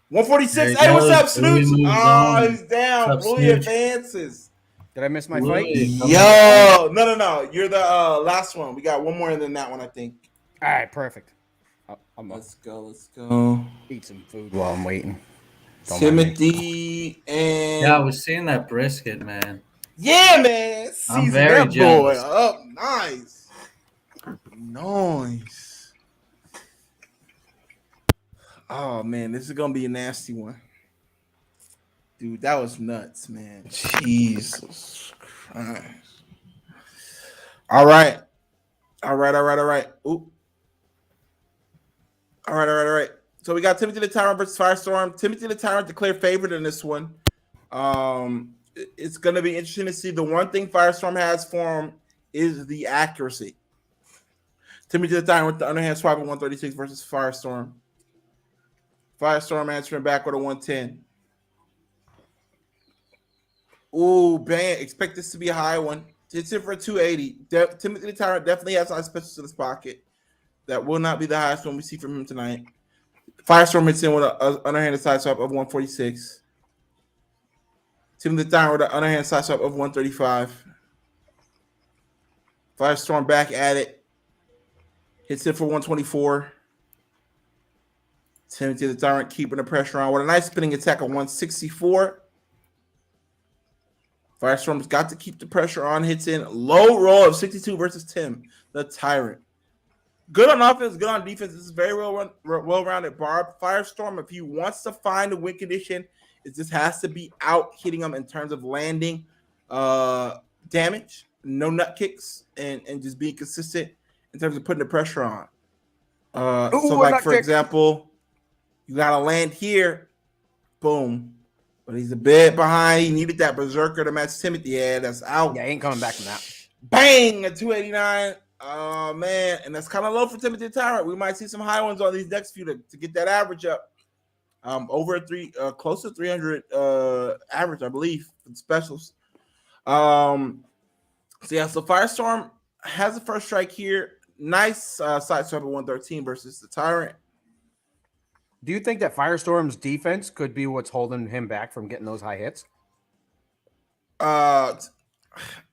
146. Hey, what's up, Snooch? Oh, he's down. Bluey advances. Did I miss my fight? Yo, no. You're the last one. We got one more than that one, I think. All right, perfect. Let's go. Eat some food while I'm waiting. Timothy and Yeah, I was seeing that brisket, man. yeah, man. I'm Season very that boy jealous. up. Nice. Nice. Oh man, this is gonna be a nasty one. Dude, that was nuts, man. Jesus Christ. All right. All right. Ooh. All right. So we got Timothy the Tyrant versus Firestorm. Timothy the Tyrant declared favorite in this one. It's going to be interesting to see. The one thing Firestorm has for him is the accuracy. Timothy the Tyrant with the underhand swipe at 136 versus Firestorm. Firestorm answering back with a 110. Ooh, bang. Expect this to be a high one. It's in for a 280. Timothy the Tyrant definitely has some specials in his pocket. That will not be the highest one we see from him tonight. Firestorm hits in with an underhanded side swipe of 146. Timothy the Tyrant with an underhand side swipe of 135. Firestorm back at it. Hits it for 124. Timothy the Tyrant keeping the pressure on with a nice spinning attack of 164. Firestorm's got to keep the pressure on. Hits in low roll of 62 versus Tim the Tyrant. Good on offense, good on defense. This is very well-rounded bar. Firestorm, if he wants to find a win condition, it just has to be out hitting him in terms of landing damage, no nut kicks, and just being consistent in terms of putting the pressure on. So, like, for example, you got to land here. Boom. But he's a bit behind. He needed that berserker to match Timothy. Yeah, that's out. Yeah, he ain't coming back from that. Bang! A 289. Oh, man. And that's kind of low for Timothy the Tyrant. We might see some high ones on these next few to get that average up. Over close to 300 average, I believe, for the specials. So Firestorm has the first strike here. Nice side swipe at 113 versus the Tyrant. Do you think that Firestorm's defense could be what's holding him back from getting those high hits? I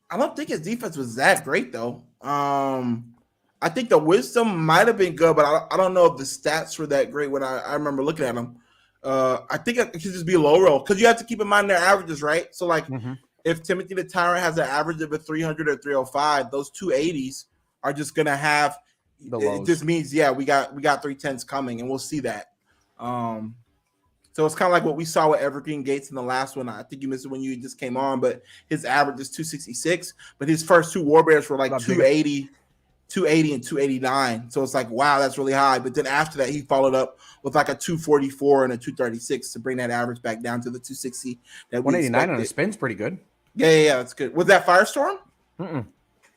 don't think his defense was that great, though. I think the wisdom might have been good, but I don't know if the stats were that great when I remember looking at them. I think it should just be a low roll because you have to keep in mind their averages, right? So, like, if Timothy the Tyrant has an average of a 300 or 305, those 280s are just going to have the lows. It just means, yeah, we got 310s coming, and we'll see that. So it's kind of like what we saw with Evergreen Gates in the last one. I think you missed it when you just came on, but his average is 266. But his first two War Bears were like 280, and 289. So it's like, wow, that's really high. But then after that, he followed up with like a 244 and a 236 to bring that average back down to the 260. That 189 on a spin's pretty good. Yeah, that's good. Was that Firestorm?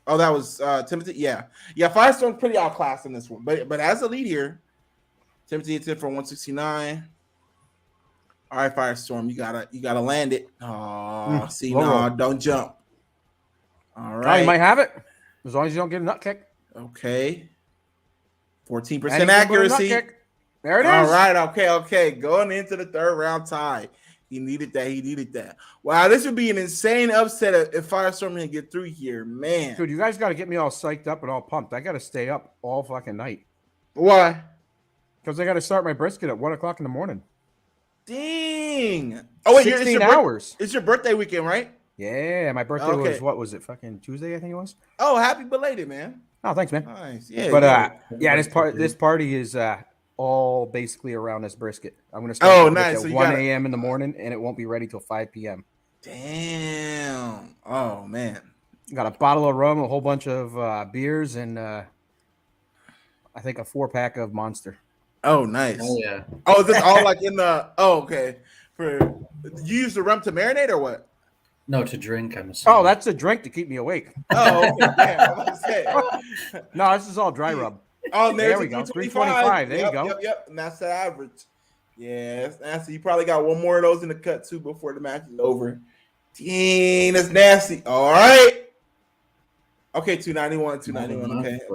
Oh, that was Timothy. Yeah. Firestorm's pretty outclassed in this one. But as a lead here, Timothy hits it for 169. All right, Firestorm, you gotta land it. Oh, don't jump. All right, you might have it as long as you don't get a nut kick. Okay, 14% accuracy. There it is. All right, okay. Going into the third round tie, he needed that. Wow, this would be an insane upset if Firestorm can get through here, man. Dude, you guys got to get me all psyched up and all pumped. I got to stay up all fucking night. Why? Because I got to start my brisket at 1 o'clock in the morning. Dang. Oh, wait, 16 hours. It's your birthday weekend, right? Yeah, my birthday was, what was it, fucking Tuesday, I think it was? Oh, happy belated, man. Oh, thanks, man. Nice. Yeah. But this party is all basically around this brisket. I'm going to start nice. at 1 a.m. in the morning, and it won't be ready till 5 p.m. Damn. Oh, man. Got a bottle of rum, a whole bunch of beers, and I think a 4-pack of Monster. Oh, nice. Oh, yeah. Oh, is this all like in the? Oh, okay. You use the rum to marinate or what? No, to drink. I'm assuming. Oh, that's a drink to keep me awake. Oh, okay. Damn, no, this is all dry rub. Oh, there we go. 325. There you go. Yep. And that's the average. Yeah, that's nasty. You probably got one more of those in the cut too before the match is over. Dang, that's nasty. All right. Okay, 291.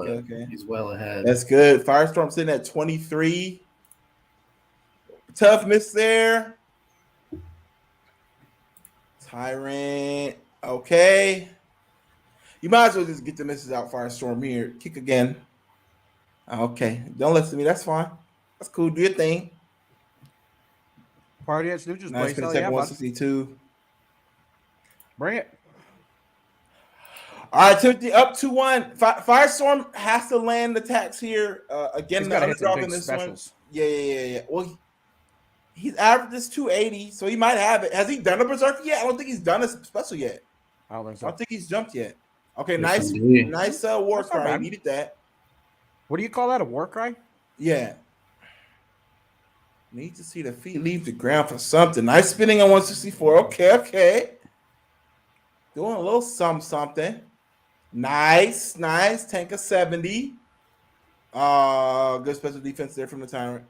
Okay. He's well ahead. That's good. Firestorm sitting at 23. Tough miss there. Tyrant. Okay. You might as well just get the misses out, Firestorm here. Kick again. Okay. Don't listen to me. That's fine. That's cool. Do your thing. Party at Snooch's Nice place. spinning Hell attack yeah, bud. 162. Bring it. All right, Timothy, up 2-1. Firestorm has to land the tax here. Again, He's the gotta hit some underdog big in this specials. one. Yeah. Well, he's averaged this 280, so he might have it. Has he done a berserker yet? I don't think he's done a special yet. I don't think I so. don't think he's jumped yet. Okay, Yes, nice indeed. war That's not cry. bad. Needed that. What do you call that? A war cry? Yeah. Need to see the feet leave the ground for something. Nice spinning on 164. Okay. Doing a little something. Nice. Tank of 70. Good special defense there from the Tyrant.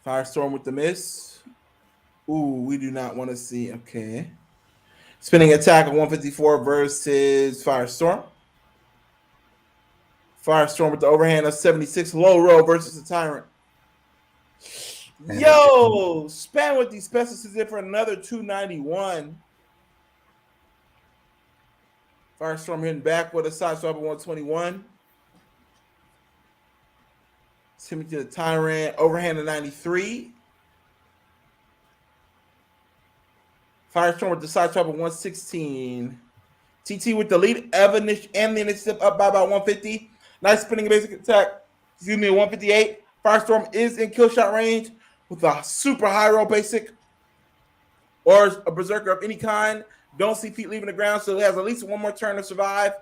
Firestorm with the miss. Ooh, we do not want to see. Okay. Spinning attack of 154 versus Firestorm. Firestorm with the overhand of 76. Low roll versus the Tyrant. Yo, Span with these specials is in for another 291. Firestorm hitting back with a side swap of 121. Timothy the Tyrant, overhand of 93. Firestorm with the side swap of 116. TT with the lead, Evanish and the initiative up by about 150. Nice spinning basic attack. 158. Firestorm is in kill shot range with a super high roll basic or a berserker of any kind. Don't see feet leaving the ground, so it has at least one more turn to survive.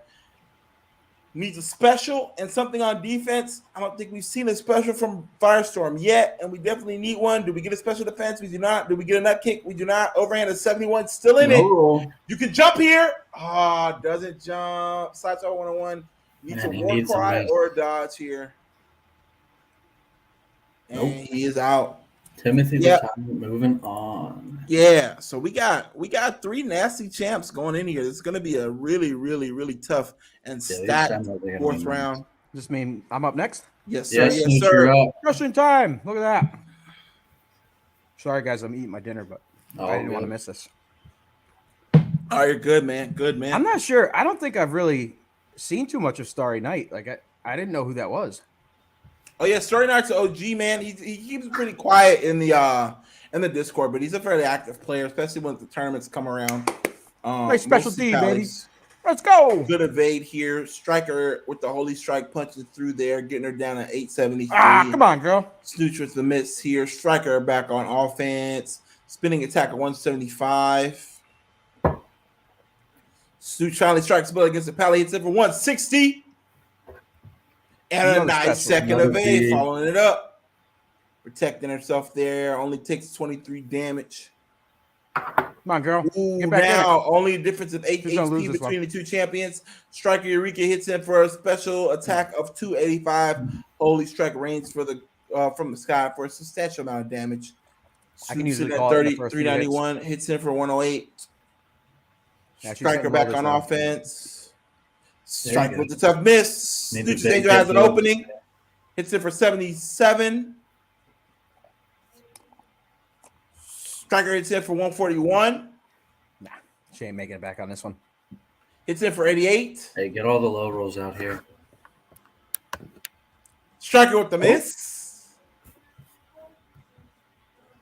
Needs a special and something on defense. I don't think we've seen a special from Firestorm yet, and we definitely need one. Do we get a special defense? We do not. Do we get a nut kick? We do not. Overhand is 71, still in it. You can jump here. Doesn't jump. Side swap 101. Needs a war cry or a dodge here. And he is out. Timothy the Tyrant moving on. Yeah, so we got 3 nasty champs going in here. It's going to be a really, really, really tough and stacked fourth round. Does this mean I'm up next? Yes, sir. Yes, sir. Wrestling time. Look at that. Sorry, guys. I'm eating my dinner, but I didn't want to miss this. Oh, you're good, man. Good, man. I'm not sure. I don't think I've really seen too much of Starry Night. Like, I didn't know who that was. Oh yeah, Starry Night's OG, man. He keeps pretty quiet in the Discord, but he's a fairly active player, especially when the tournaments come around. Nice special D, baby. Let's go. Good evade here. Striker with the Holy Strike punching through there, getting her down at 873. Come on, girl. Snooch with the miss here. Striker back on offense. Spinning attack at 175. Snooch finally strikes Bill against the Pally. Hits it for 160. And a nice second evade, following it up. Protecting herself there. Only takes 23 damage. Come on, girl. Ooh, now only a difference of 8 HP between the two champions. Striker Eureka hits in for a special attack of 285. Holy Strike range for the from the sky for a substantial amount of damage. I can usually at call 30, it 391. Hits in for 108. Striker back on offense. Strike with the tough miss. Snooch Angel has an opening. Hits it for 77. Striker hits it for 141. Nah, she ain't making it back on this one. Hits it for 88. Hey, get all the low rolls out here. Striker with the miss.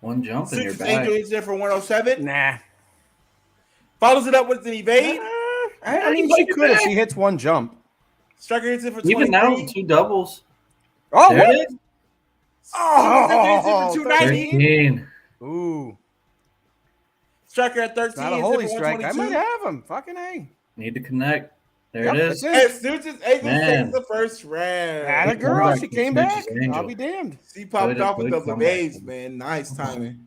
One jump in your Snooch back. Angel hits it for 107. Nah. Follows it up with an evade. I mean, she could if she hits one jump. Striker hits it for 23. Even now, 2 doubles. Oh, there what? it is. Oh, 290. 13. Ooh. Striker at 13. Not a holy strike. I might have him. Fucking A. Need to connect. There it is. And Snooch's Angel takes the first round. Atta girl. She came back. I'll be damned. She popped off with those evades, man. Nice timing.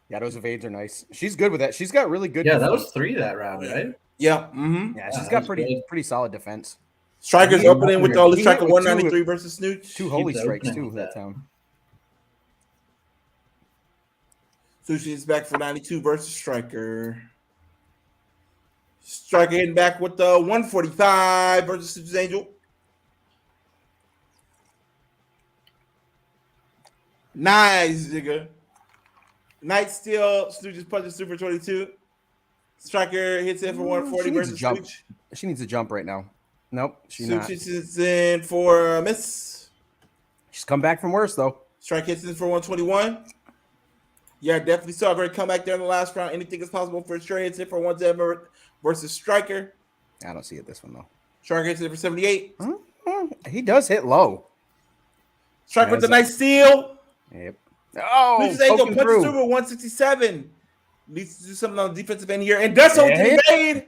Yeah, those evades are nice. She's good with that. She's got really good defense. defense. That was 3 that round, right? Yeah. Mm-hmm. Yeah, she's got pretty solid defense. Striker's opening with the Holy Strike of 193 versus Snooch. 2 holy strikes, too, that time. Sushi is back for 92 versus Striker. Striker hitting back with the 145 versus Snooch's Angel. Nice, nigga. Night Steal. Snooch is punching super 22. Striker hits it for 140 versus Snooch. She needs a jump right now. Nope, she's not. Snooch is in for a miss. She's come back from worse, though. Strike hits in for 121. Yeah, definitely saw a great comeback there in the last round. Anything is possible for Stray. Hits it for 110 versus Striker. I don't see it this one though. Striker hits it for 78. He does hit low. Striker with a nice steal. Yep. Oh, Punches punches through with 167. Needs to do something on the defensive end here. And does so with the evade.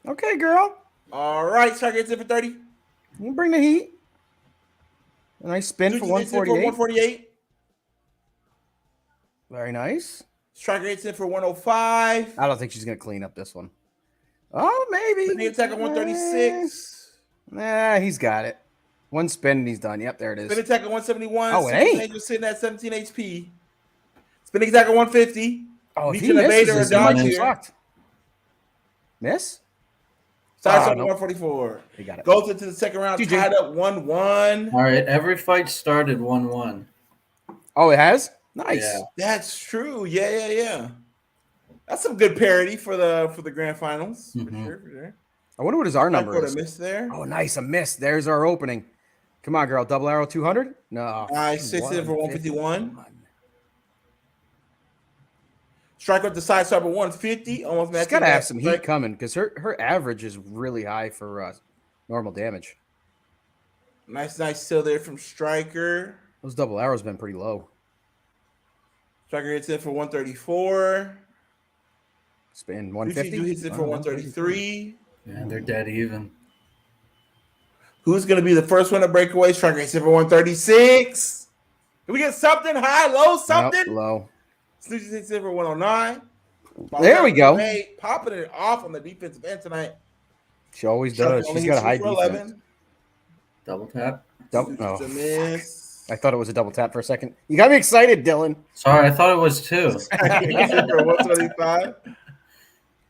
Okay, girl. All right, Striker hits it for 30. You bring the heat. A nice spin for 148. Very nice. Striker hits it for 105. I don't think she's going to clean up this one. Oh, maybe. Spinning attack at 136. Nah, he's got it. One spin and he's done. Yep, there it is. Spinning attack at 171. Oh, it ain't. Angel sitting at 17 HP. Spinning attack at 150. Oh, if he misses, he might be fucked. Miss? Side up 144. He got it. Goes into the second round, tied up 1-1. All right, every fight started 1-1. Oh, it has? Nice. Yeah. That's true. Yeah. That's some good parity for the grand finals. For sure. I wonder what his R number is. A miss there. Oh, nice. A miss. There's our opening. Come on, girl. Double arrow 200? No. Nice. 16 for 151. Striker with the side start 150. Almost matching. She's got to have some heat coming because her average is really high for normal damage. Nice steal there from Striker. Those double arrows been pretty low. Striker hits it for 134. Spin 150. Hits it for 133. Yeah, they're dead even. Who's going to be the first one to break away? Striker hits it for 136. Can we get something high, low, something? Nope, low. Snoochie hits it for 109. There we go. Popping it off on the defensive end tonight. She always does. She's got a high defense. Double tap. A miss. I thought it was a double tap for a second. You got me excited, Dylan. Sorry, I thought it was 2. 125.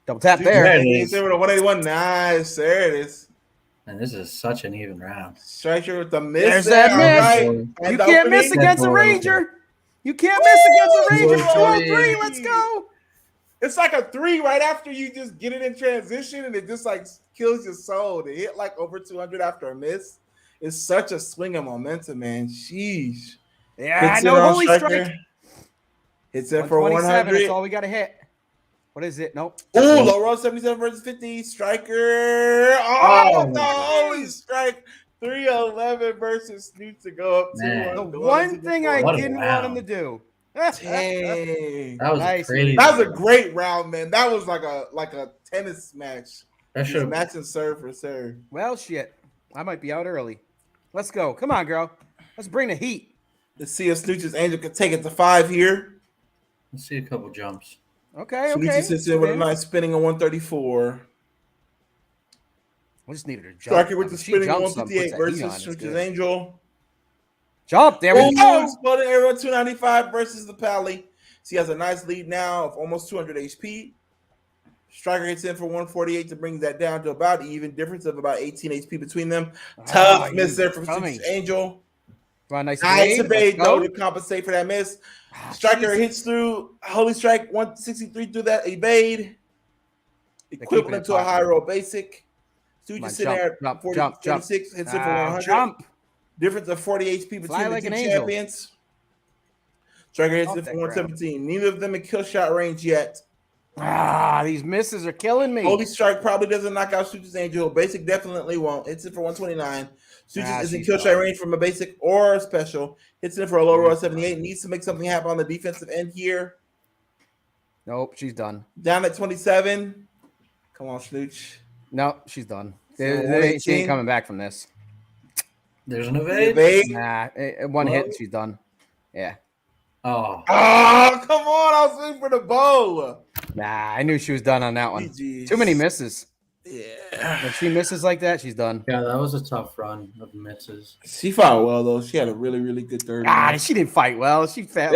Double tap there. There it is. 181. Nice. There it is. And this is such an even round. Striker with the miss. There's that miss. Right. You can't miss against a Ranger. You can't miss against a Ranger. 4-3. Let's go. It's like a 3 right after you just get it in transition, and it just like kills your soul. To hit like over 200 after a miss is such a swing of momentum, man. Sheesh. Yeah, I know. Holy strike. Hits it for 100. That's all we got to hit. What is it? Nope. Oh, low roll 77 versus 50. Striker. Oh, the holy strike. 311 versus Snoot to go up to the one thing I didn't want him to do. Dang. That was nice. crazy. That was a great round, man. That was like a tennis match. That should match and serve for serve. Well, shit. I might be out early. Let's go. Come on, girl. Let's bring the heat. Let's see if Snooch's Angel can take it to 5 here. Let's see a couple jumps. Okay. Snoochie sits in with a nice spinning on 134. We just needed a jump. Striker with the spinning 158 versus Snooch's Angel. Jump. There we go. Exploding arrow 295 versus the Pally. She has a nice lead now of almost 200 HP. Striker hits in for 148 to bring that down to about even difference of about 18 HP between them. Tough miss there from Snooch's Angel. Nice evade though to compensate for that miss. Striker hits through Holy Strike 163 through that evade. Equivalent to a high roll basic. Snooch is sitting there at 46, hits it for 100. Jump. Difference of 40 HP between the two champions. Striker hits it for 117. Neither of them in kill shot range yet. These misses are killing me. Holy Strike probably doesn't knock out Snooch's Angel. Basic definitely won't. Hits it for 129. Snooch's is in kill shot range from a basic or a special. Hits it for a low roll 78. Needs to make something happen on the defensive end here. Nope, she's done. Down at 27. Come on, Snooch. No, she's done. She ain't coming back from this. There's an evade. Nah, one hit and she's done. Yeah. Oh, come on. I was waiting for the bow. Nah, I knew she was done on that one. GG's. Too many misses. Yeah. When she misses like that, she's done. yeah, that was a tough run of misses. She fought well, though. She had a really, really good third. She didn't fight well. She fell.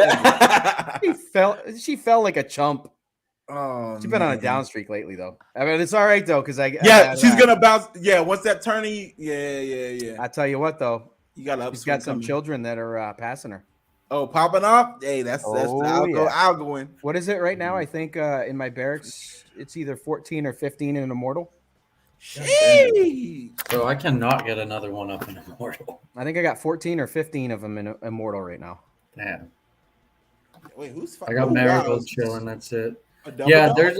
She fell like a chump. Oh, she's been on a down streak lately, though. I mean, it's all right though, because she's gonna bounce. Yeah, once that turning, yeah. I tell you what, though, you got she's got some children that are passing her. Oh, popping off. Hey, that's I'll go in. What is it right now? I think in my barracks, it's either 14 or 15 in Immortal. Sheesh. So I cannot get another one up in Immortal. I think I got 14 or 15 of them in Immortal right now. Damn. Wait, who's I got wow, Marigold chilling. That's it. double Yeah, dog? there's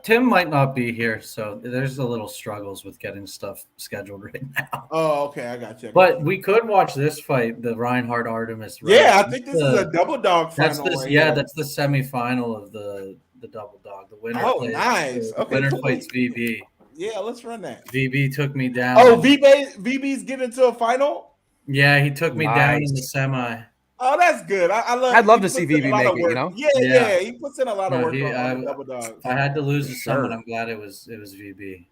Tim might not be here, so there's a little struggles with getting stuff scheduled right now. Oh, okay, I got you. But we could watch this fight, the Reinhardt Artemis. Yeah, I think this is a double dog That's final. this. Right Yeah, here. that's the semifinal of the double dog. The winner. Oh, plays, nice. The Okay, winner cool. fights VB. Yeah, let's run that. VB took me down. Oh, VB's getting into a final. Yeah, he took me down in the Nice. semi. Oh, that's good. I'd love to see VB make it, you know? Yeah, he puts in a lot of No, work on the double dogs. If I had to lose to someone, Sure. I'm glad it was VB.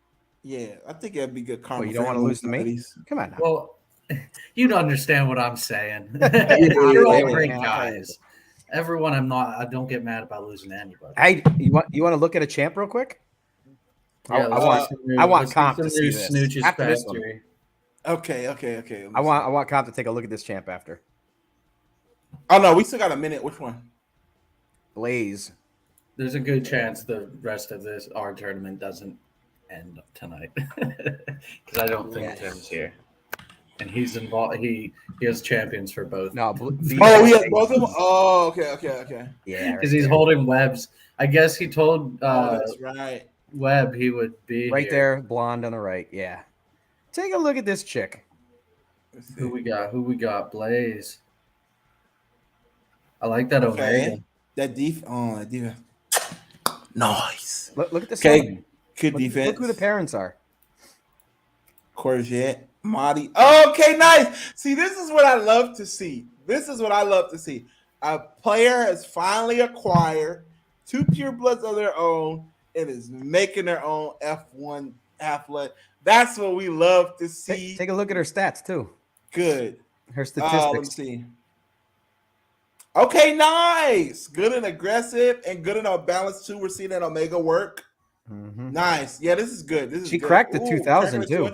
Yeah, I think that'd be good karma. Well, you don't want to lose to me? Come on now. Well, you'd understand what I'm saying. Yeah, You're all yeah, great yeah. guys. Everyone, I don't get mad about losing to anybody. Hey, you want to look at a champ real quick? Yeah, I want Comp to see this. Snooches After this one. factory. Okay. I want Comp to take a look at this champ after. Oh no, we still got a minute. Which one? Blaze. There's a good chance the rest of our tournament doesn't end tonight because I don't think Tim's here, and he's involved. He has champions for both. No, Oh, we have both of them. Oh, okay. Yeah, because he's holding Webb's. I guess he told That's right. Webb he would be right here. there, blonde on the right. Yeah. Take a look at this chick. Who we got? Blaze. I like that Omega. That defense. Nice. Look at this. Okay, good defense. Look who the parents are. Courgette, Marty. Okay, nice. See, this is what I love to see. A player has finally acquired 2 purebloods of their own and is making their own F1 half-blood. That's what we love to see. Take a look at her stats too. Good. Her statistics. Let me see. Okay, nice. Good and aggressive and good and on balance too. We're seeing that Omega work. Mm-hmm. Nice. Yeah, this is good. She cracked the 2000 too.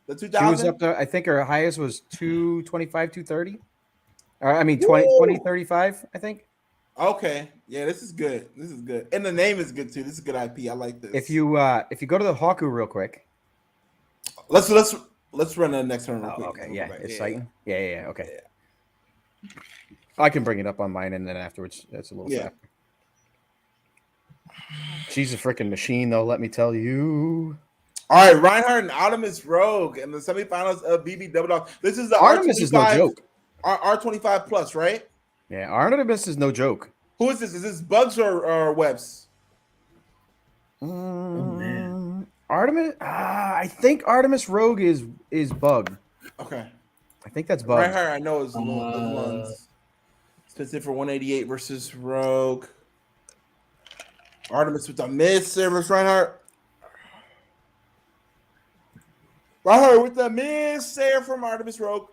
The 2000. She was up there. I think her highest was 225, 230. Or I mean 2035, I think. Okay. Yeah, this is good. And the name is good too. This is good IP. I like this. If you go to the Haku real quick. Let's run the next one real quick. Okay, yeah. It's citing. Yeah, okay. Yeah. I can bring it up on mine and then afterwards. That's a little faster. She's a freaking machine, though, let me tell you. All right, Reinhardt and Artemis Rogue in the semifinals of BB Double Dog. This is the Artemis R25, is no joke. R25 plus, right? Yeah, Artemis is no joke. Who is this? Is this Bugs or Webbs? Oh, man. Artemis. I think Artemis Rogue is Bug. Okay. I think that's Bug. Reinhardt, I know is the ones. Specific for 188 versus Rogue. Artemis with a miss there versus Reinhardt. Reinhardt with the miss there from Artemis Rogue.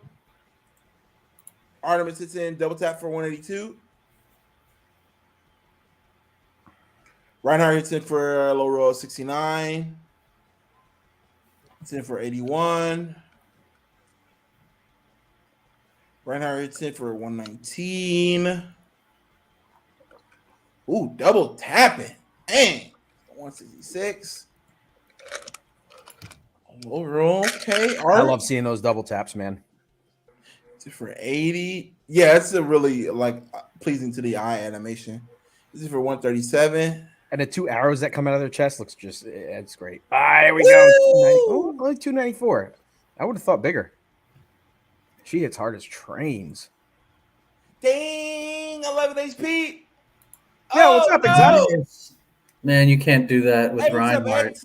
Artemis hits in double tap for 182. Reinhardt hits in for low roll 69. Hits in for 81. Reinhardt hits in for 119. Ooh, double tapping. Dang. 166. Overall, okay. I love seeing those double taps, man. For 80. Yeah, it's a really pleasing to the eye animation. This is for 137. And the 2 arrows that come out of their chest looks it's great. Here we go. Oh, only 294. I would have thought bigger. She hits hard as trains. Dang, 11 HP. Yeah, what's up, Exotic? Man, you can't do that with Reinhardt.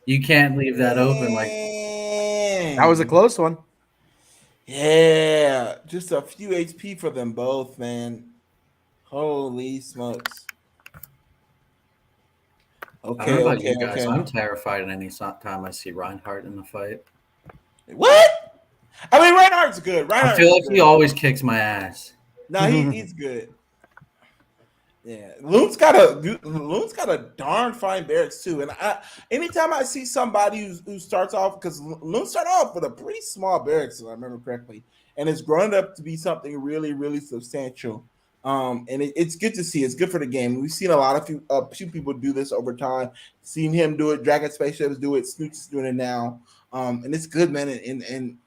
You can't leave that open like that was a close one. Yeah, just a few HP for them both, man. Holy smokes. Okay. I'm terrified at any time I see Reinhardt in the fight. What? I mean, Reinhardt's good. I feel like he always kicks my ass. No, he's good. Yeah, Loon's got a darn fine barracks too. And anytime I see somebody who starts off, because Loon started off with a pretty small barracks, if I remember correctly, and it's grown up to be something really, really substantial. And it's good to see. It's good for the game. We've seen a few people do this over time. Seen him do it. Dragon Spaceships do it. Snooch is doing it now. And it's good, man.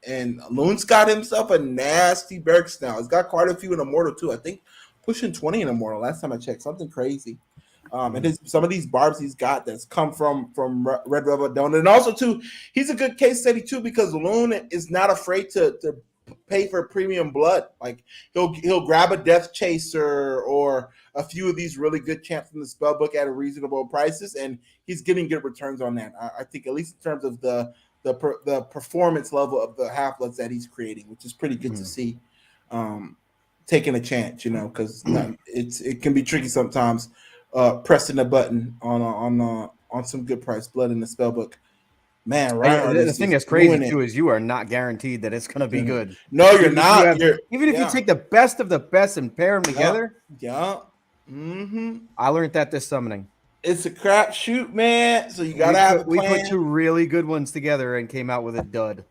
And Loon's got himself a nasty barracks now. He's got quite a few in Immortal too. I think pushing 20 in Immortal. Last time I checked, something crazy. And some of these barbs he's got that's come from Red Velvet Donut, and also too, he's a good case study too because Loon is not afraid to pay for premium blood. Like he'll grab a Death Chaser or a few of these really good champs from the spellbook at a reasonable prices, and he's getting good returns on that. I think at least in terms of the performance level of the half-bloods that he's creating, which is pretty good to see. Taking a chance, because it can be tricky sometimes. Pressing a button on some good price blood in the spellbook. Man, right. The thing that's crazy too is you are not guaranteed that it's going to be good. No, you're not. Even if you take the best of the best and pair them together. Yeah. Mm-hmm. I learned that this summoning. It's a crapshoot, man. So you gotta have a plan. We put two really good ones together and came out with a dud.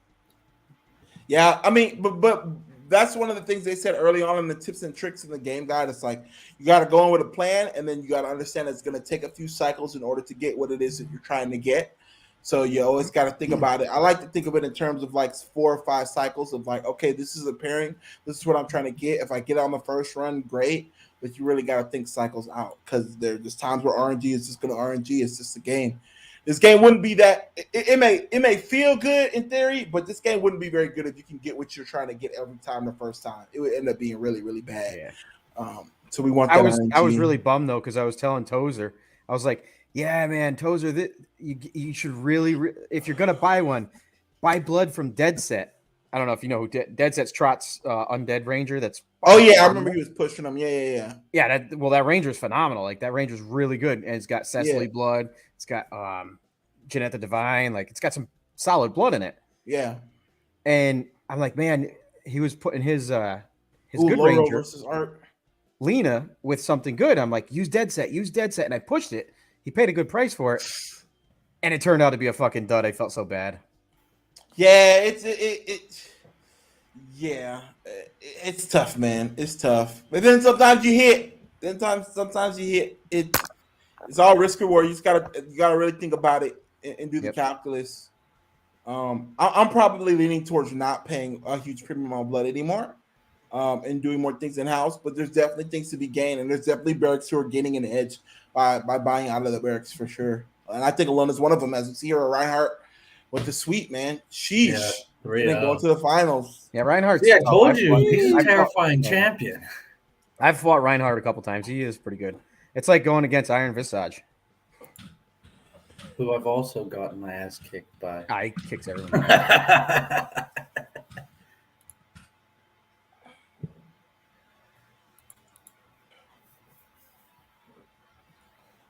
Yeah, I mean, but that's one of the things they said early on in the tips and tricks in the game guide. It's like you got to go in with a plan, and then you got to understand it's going to take a few cycles in order to get what it is that you're trying to get. So you always got to think about it. I like to think of it in terms of like 4 or 5 cycles of like, okay, this is a pairing. This is what I'm trying to get. If I get it on the first run, great. But you really got to think cycles out because there's times where RNG is just going to RNG. It's just a game. This game wouldn't be that. It may feel good in theory, but this game wouldn't be very good if you can get what you're trying to get every time the first time. It would end up being really, really bad. Yeah. So we want that. I was really bummed though because I was telling Tozer, I was like, "Yeah, man, Tozer, you should really if you're gonna buy one, buy blood from Dead Set." I don't know if you know who Dead Set's Trot's Undead Ranger. That's I remember he was pushing them. Yeah. That Ranger is phenomenal. Like that Ranger's really good, and it's got Cecily blood. It's got Jeanette the Divine. Like it's got some solid blood in it. Yeah. And I'm like, man, he was putting his good Loro Ranger versus Art. Lena with something good. I'm like, use Dead Set, and I pushed it. He paid a good price for it, and it turned out to be a fucking dud. I felt so bad. Yeah, it's tough, man. It's tough. But then sometimes you hit. Sometimes you hit. It's all risk reward. You gotta really think about it and do the calculus. I'm probably leaning towards not paying a huge premium on blood anymore, and doing more things in house. But there's definitely things to be gained, and there's definitely barracks who are gaining an edge by buying out of the barracks for sure. And I think Alone is one of them. As we see here, Reinhardt with the sweep, man. Sheesh. Going to the finals. Yeah, Reinhardt. Yeah, I told you. He's a terrifying champion. I've fought Reinhardt a couple times. He is pretty good. It's like going against Iron Visage, who I've also gotten my ass kicked by. I kicks everyone.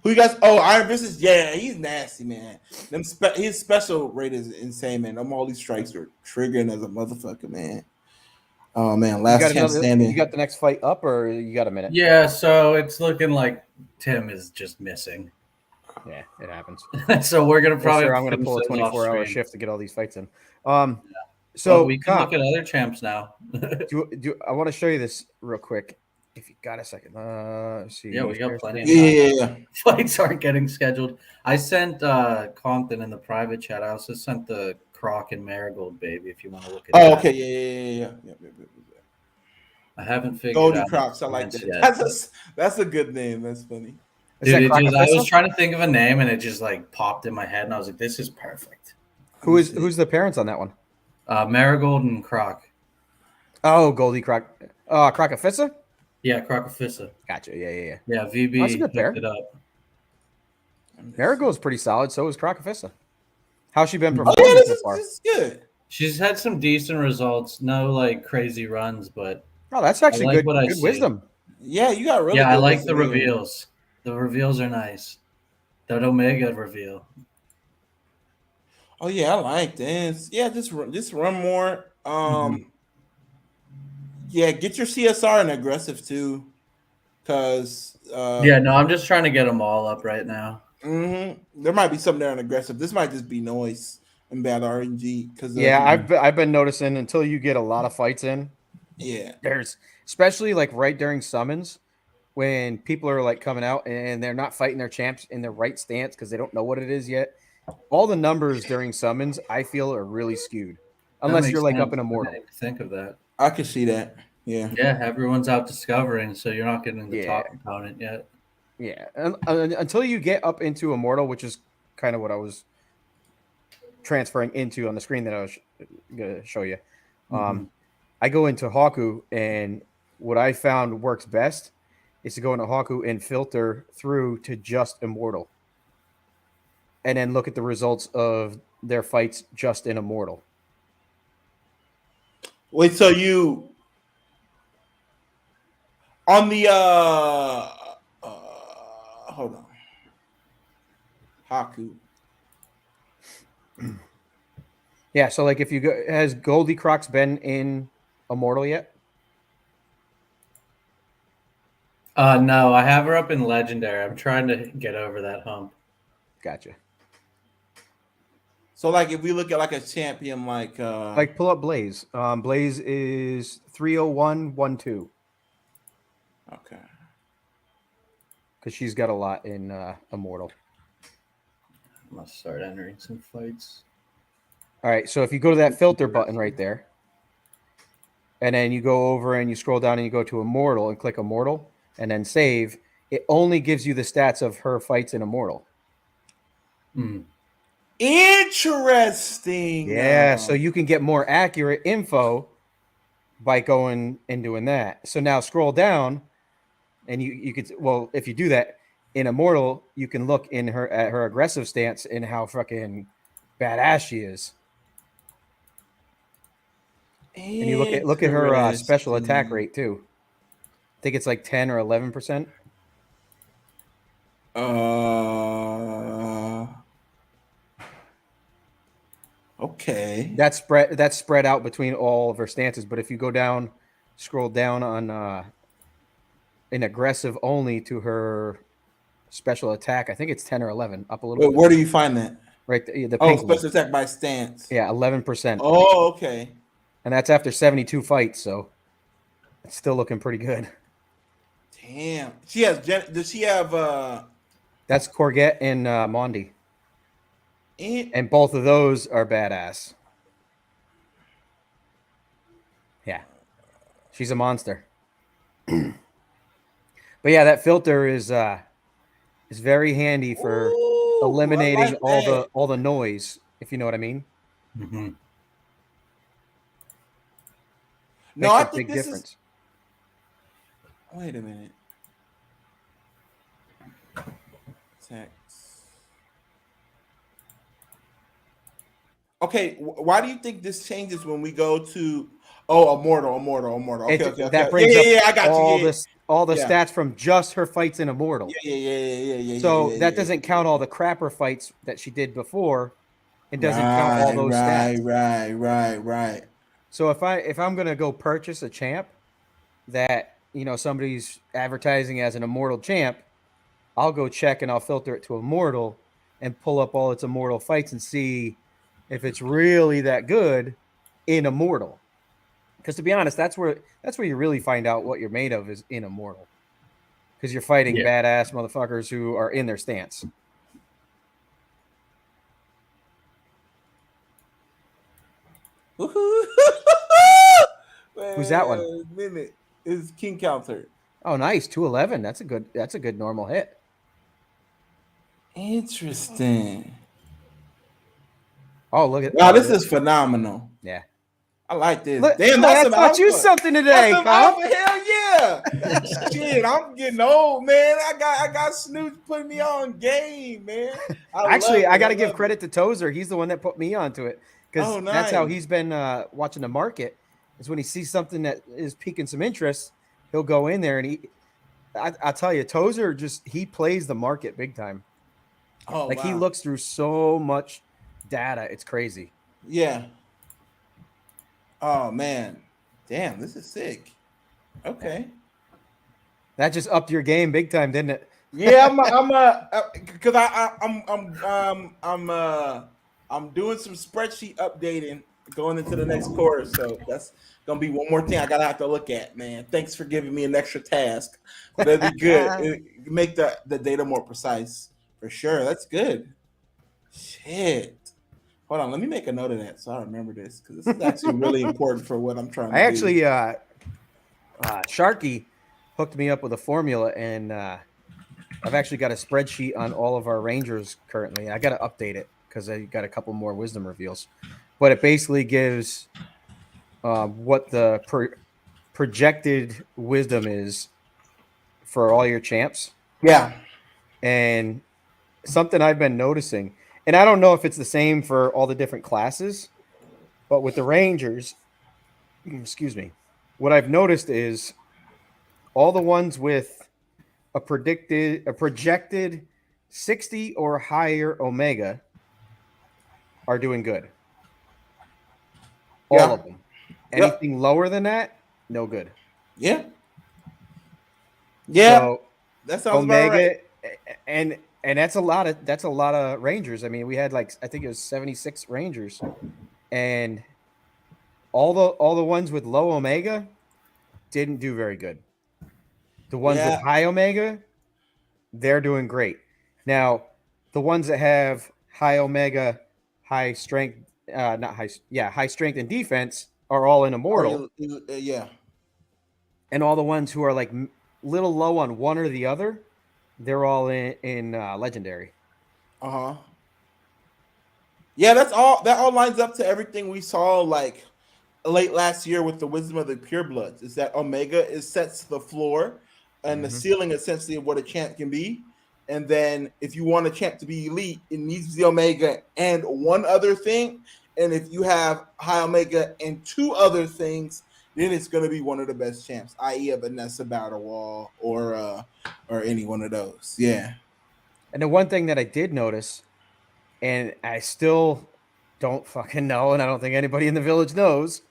Who you guys? Oh, Iron Visage. Yeah, he's nasty, man. His special rate is insane, man. All these strikes are triggering as a motherfucker, man. Oh man, last chance standing. You got the next fight up, or you got a minute? Yeah, so it's looking like Tim is just missing. Yeah, it happens. So we're gonna probably. I'm gonna pull a 24-hour shift to get all these fights in. So well, we can look at other champs now. I want to show you this real quick. If you got a second, let's see. Yeah, we got plenty of time. Yeah. Fights aren't getting scheduled. I sent Compton in the private chat. I also sent the Croc and Marigold baby. If you want to look at. Oh, okay, yeah. I haven't figured Goldie out. Crocs. I like that. That's a good name. That's funny. Dude, I was trying to think of a name and it just like popped in my head, and I was like, "This is perfect." Who's the parents on that one? Marigold and Croc. Oh, Goldie Croc. Crocafissa? Yeah, Crocafissa. Gotcha. Yeah. Yeah, VB. That's a good pair. It up. Marigold's pretty solid. So is Crocafissa. How's she been performing so far? This is good. She's had some decent results. No like crazy runs, but that's actually good wisdom. Yeah, you got really. Yeah, I like the reveals. The reveals are nice. That Omega reveal. Oh yeah, I like this. Yeah, just run more. Yeah, get your CSR and aggressive too, because I'm just trying to get them all up right now. There might be something there on aggressive. This might just be noise and bad RNG. Because I've been noticing until you get a lot of fights in. Yeah, there's especially like right during summons when people are like coming out and they're not fighting their champs in their right stance because they don't know what it is yet. All the numbers during summons I feel are really skewed, unless you're like up in Immortal. Think of that. I can see that. Yeah. Yeah, everyone's out discovering, so you're not getting the Yeah. top component yet. Yeah, until you get up into Immortal, which is kind of what I was transferring into on the screen that I was going to show you. Mhm. I go into Haku, and what I found works best is to go into Haku and filter through to just Immortal, and then look at the results of their fights just in Immortal. Wait, so you on the hold on. Haku. Yeah, so like if you go, has Goldie Crocs been in Immortal yet? No, I have her up in Legendary. I'm trying to get over that hump. Gotcha. So like if we look at like a champion like Pull up Blaze. Blaze is 30112 okay. because she's got a lot in Immortal. I must start entering some fights. All right, so if you go to that filter button right there, and then you go over and you scroll down and you go to Immortal and click Immortal and then save, it only gives you the stats of her fights in Immortal. Interesting. Yeah, so you can get more accurate info by going and doing that. So now scroll down, and you could, well, if you do that in Immortal, you can look in her at her aggressive stance and how fucking badass she is. And you look at her special attack rate too. I think it's like 10 or 11%. Okay. That's spread out between all of her stances. But if you go down, scroll down on in aggressive only to her special attack, I think it's 10 or 11. Up a little bit. Where do you find that? Right, the Oh, pink special attack by stance. Yeah, 11%. Oh, okay. And that's after 72 fights, so it's still looking pretty good. Damn. She has. Does she have? That's Corgette and Mondi. And both of those are badass. Yeah. She's a monster. But yeah, that filter is very handy for eliminating all the noise, if you know what I mean. Mm-hmm. No, I think this is. Wait a minute. Text. Okay, why do you think this changes when we go to Immortal? Okay. That brings up I got all the stats from just her fights in Immortal. Yeah. So that doesn't count all the crapper fights that she did before. It doesn't count all those stats. Right. So if I'm gonna go purchase a champ that somebody's advertising as an Immortal champ, I'll go check and I'll filter it to Immortal and pull up all its Immortal fights and see if it's really that good in Immortal. Because to be honest, that's where you really find out what you're made of is in Immortal. Because you're fighting badass motherfuckers who are in their stance. Who's that one? Minute is King Counter. Oh, nice, 211. That's a good normal hit. Interesting. Oh, look at wow! This is phenomenal. Yeah, I like this. Damn, I taught you something today, Kyle. Hell yeah! Shit, I'm getting old, man. I got Snooch putting me on game, man. Actually, I got to give credit to Tozer. He's the one that put me onto it because that's how he's been watching the market. Is when he sees something that is piquing some interest, he'll go in there and I tell you, Tozer he plays the market big time. Oh, he looks through so much data, it's crazy. Yeah. Oh man, damn, this is sick. Okay. That just upped your game big time, didn't it? Yeah, because I'm doing some spreadsheet updating going into the next quarter, so that's gonna be one more thing I gotta have to look at, man. Thanks for giving me an extra task. That'd be good. Make the data more precise for sure. That's good. Shit. Hold on, let me make a note of that so I remember this because this is actually really important for what I'm trying to do. I actually Sharky hooked me up with a formula, and I've actually got a spreadsheet on all of our Rangers currently. I got to update it because I got a couple more wisdom reveals, but it basically gives what the projected wisdom is for all your champs. Yeah. And something I've been noticing, and I don't know if it's the same for all the different classes, but with the Rangers, excuse me, what I've noticed is all the ones with a projected 60 or higher omega are doing good. All Yeah. of them. Anything lower than that, no good. Yeah. Yeah. So That sounds about right. and that's a lot of Rangers. I mean, we had like I think it was 76 Rangers, and all the ones with low omega didn't do very good. The ones with high omega, they're doing great. Now, the ones that have high omega, high strength, high strength and defense are all in immortal. Yeah. And all the ones who are like little low on one or the other, they're all in legendary. Uh-huh. Yeah, that all lines up to everything we saw like late last year with the wisdom of the purebloods. Is that omega sets the floor and the ceiling essentially of what a champ can be. And then if you want a champ to be elite, it needs the omega and one other thing. And if you have high omega and two other things, then it's going to be one of the best champs, i.e. a Vanessa Battle Wall or any one of those. Yeah. And the one thing that I did notice, and I still don't fucking know, and I don't think anybody in the village knows,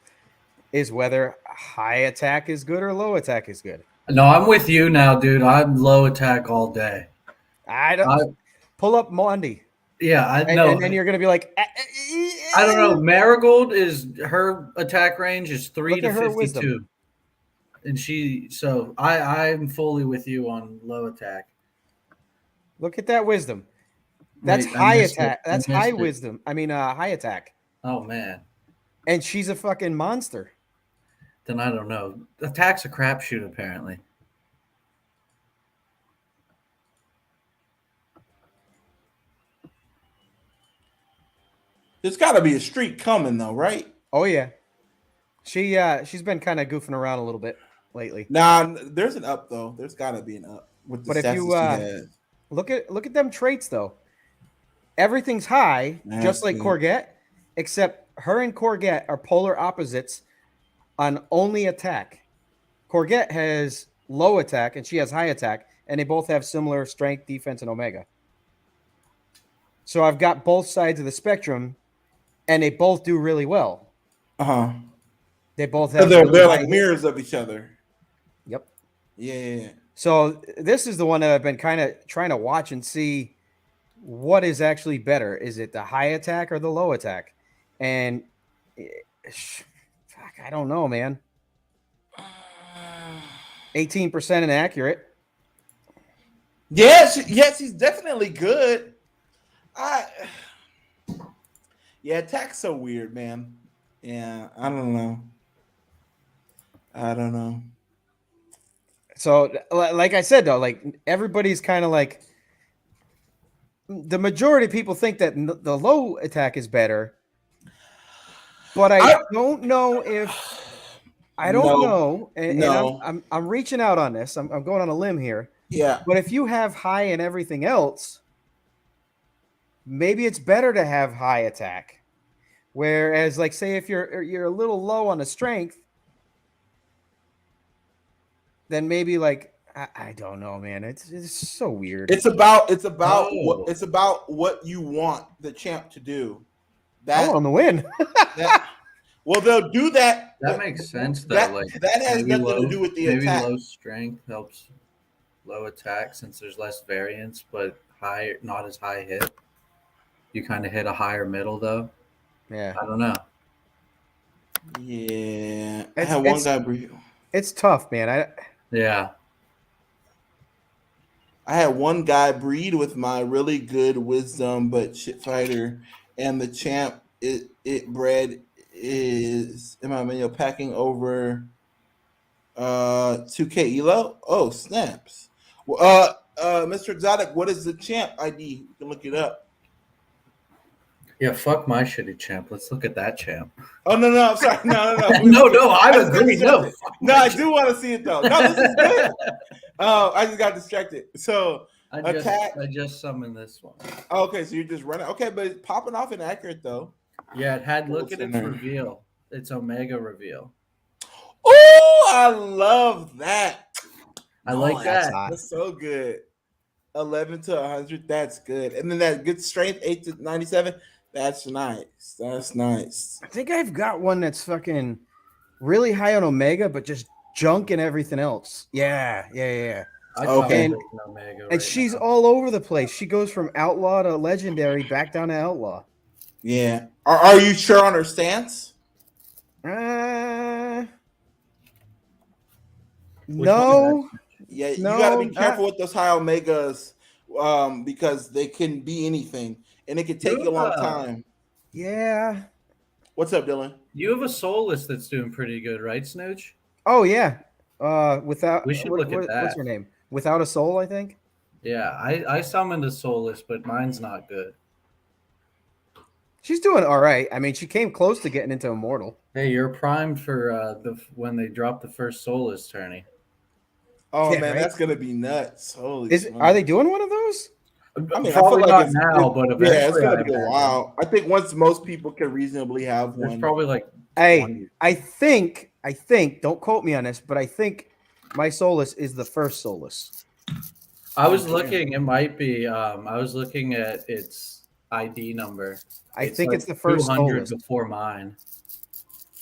is whether high attack is good or low attack is good. No, I'm with you now, dude. I'm low attack all day. Pull up Monday. Yeah, I know. And then you're going to be like, I don't know. Marigold her attack range is 3 to 52. Wisdom. And I'm fully with you on low attack. Look at that wisdom. That's high attack. That's high wisdom. I mean, high attack. Oh, man. And she's a fucking monster. Then I don't know. Attack's a crapshoot, apparently. There's got to be a streak coming, though, right? Oh, yeah. She's been kind of goofing around a little bit lately. Nah, there's an up, though. There's got to be an up. With the but if you look at them traits, though. Everything's high, just like Corgette, except her and Corgette are polar opposites on only attack. Corgette has low attack, and she has high attack, and they both have similar strength, defense, and omega. So I've got both sides of the spectrum, and they both do really well. Uh-huh. They both have. They're like mirrors of each other. Yep. Yeah. So this is the one that I've been kind of trying to watch and see what is actually better. Is it the high attack or the low attack? And fuck, I don't know, man. 18% inaccurate. Yeah, she's definitely good. Attack's so weird, man. Yeah, I don't know. So, like I said, though, like everybody's kind of like the majority of people think that the low attack is better, but I don't know if I don't know, and I'm reaching out on this. I'm going on a limb here. Yeah, but if you have high and everything else, maybe it's better to have high attack. Whereas, like, say if you're a little low on the strength, then maybe like I don't know, man. It's so weird. It's about what you want the champ to do. I want them to win. Well, they'll do that. That makes sense, though. That has nothing to do with the attack. Maybe low strength helps low attack since there's less variance, but not as high hit. You kind of hit a higher middle, though. Yeah, I don't know. Yeah, I had one guy breed. It's tough, man. I had one guy breed with my really good wisdom but shit fighter, and the champ it bred is in my manual packing over 2K Elo. Oh, snaps. Well, Mr. Exotic, what is the champ ID? You can look it up. Yeah, fuck my shitty champ. Let's look at that champ. Oh no, I'm sorry. No. No, I just got agree. No, distracted. fuck No, my I champ. do want to see it though. No, this is good. I just got distracted. So attack. I just summoned this one. Okay, so you're just running. Okay, but it's popping off inaccurate though. Yeah, it had look at its Center. reveal. Its Omega reveal. Oh, I love that. I like that. That's so good. 11 to 100. That's good. And then that good strength, 8 to 97. That's nice. That's nice. I think I've got one that's fucking really high on Omega, but just junk and everything else. Yeah. I Okay. an Omega And she's all over the place. She goes from outlaw to legendary back down to outlaw. Yeah. Are you sure on her stance? No. Yeah, No, you got to be careful with those high Omegas because they can be anything and it can take you a long time. Yeah. What's up, Dylan? You have a soulless that's doing pretty good, right, Snooch? Oh yeah. Without We should look at that. What's her name? Without a soul, I think. Yeah, I summoned a soulless, but mine's not good. She's doing all right. I mean, she came close to getting into immortal. Hey, you're primed for when they drop the first soulless tourney. Oh Yeah, man, right? that's gonna be nuts. Holy Are they doing one of those? I mean, Probably I feel not like now, but eventually, yeah, it's gonna I be a imagine. while. I think once most people can reasonably have There's one. probably like Hey, 20. I think, don't quote me on this, but I think my Solus is the first Solus. I was looking. It might be. I was looking at its ID number. I think it's the first 200 Solus. before mine.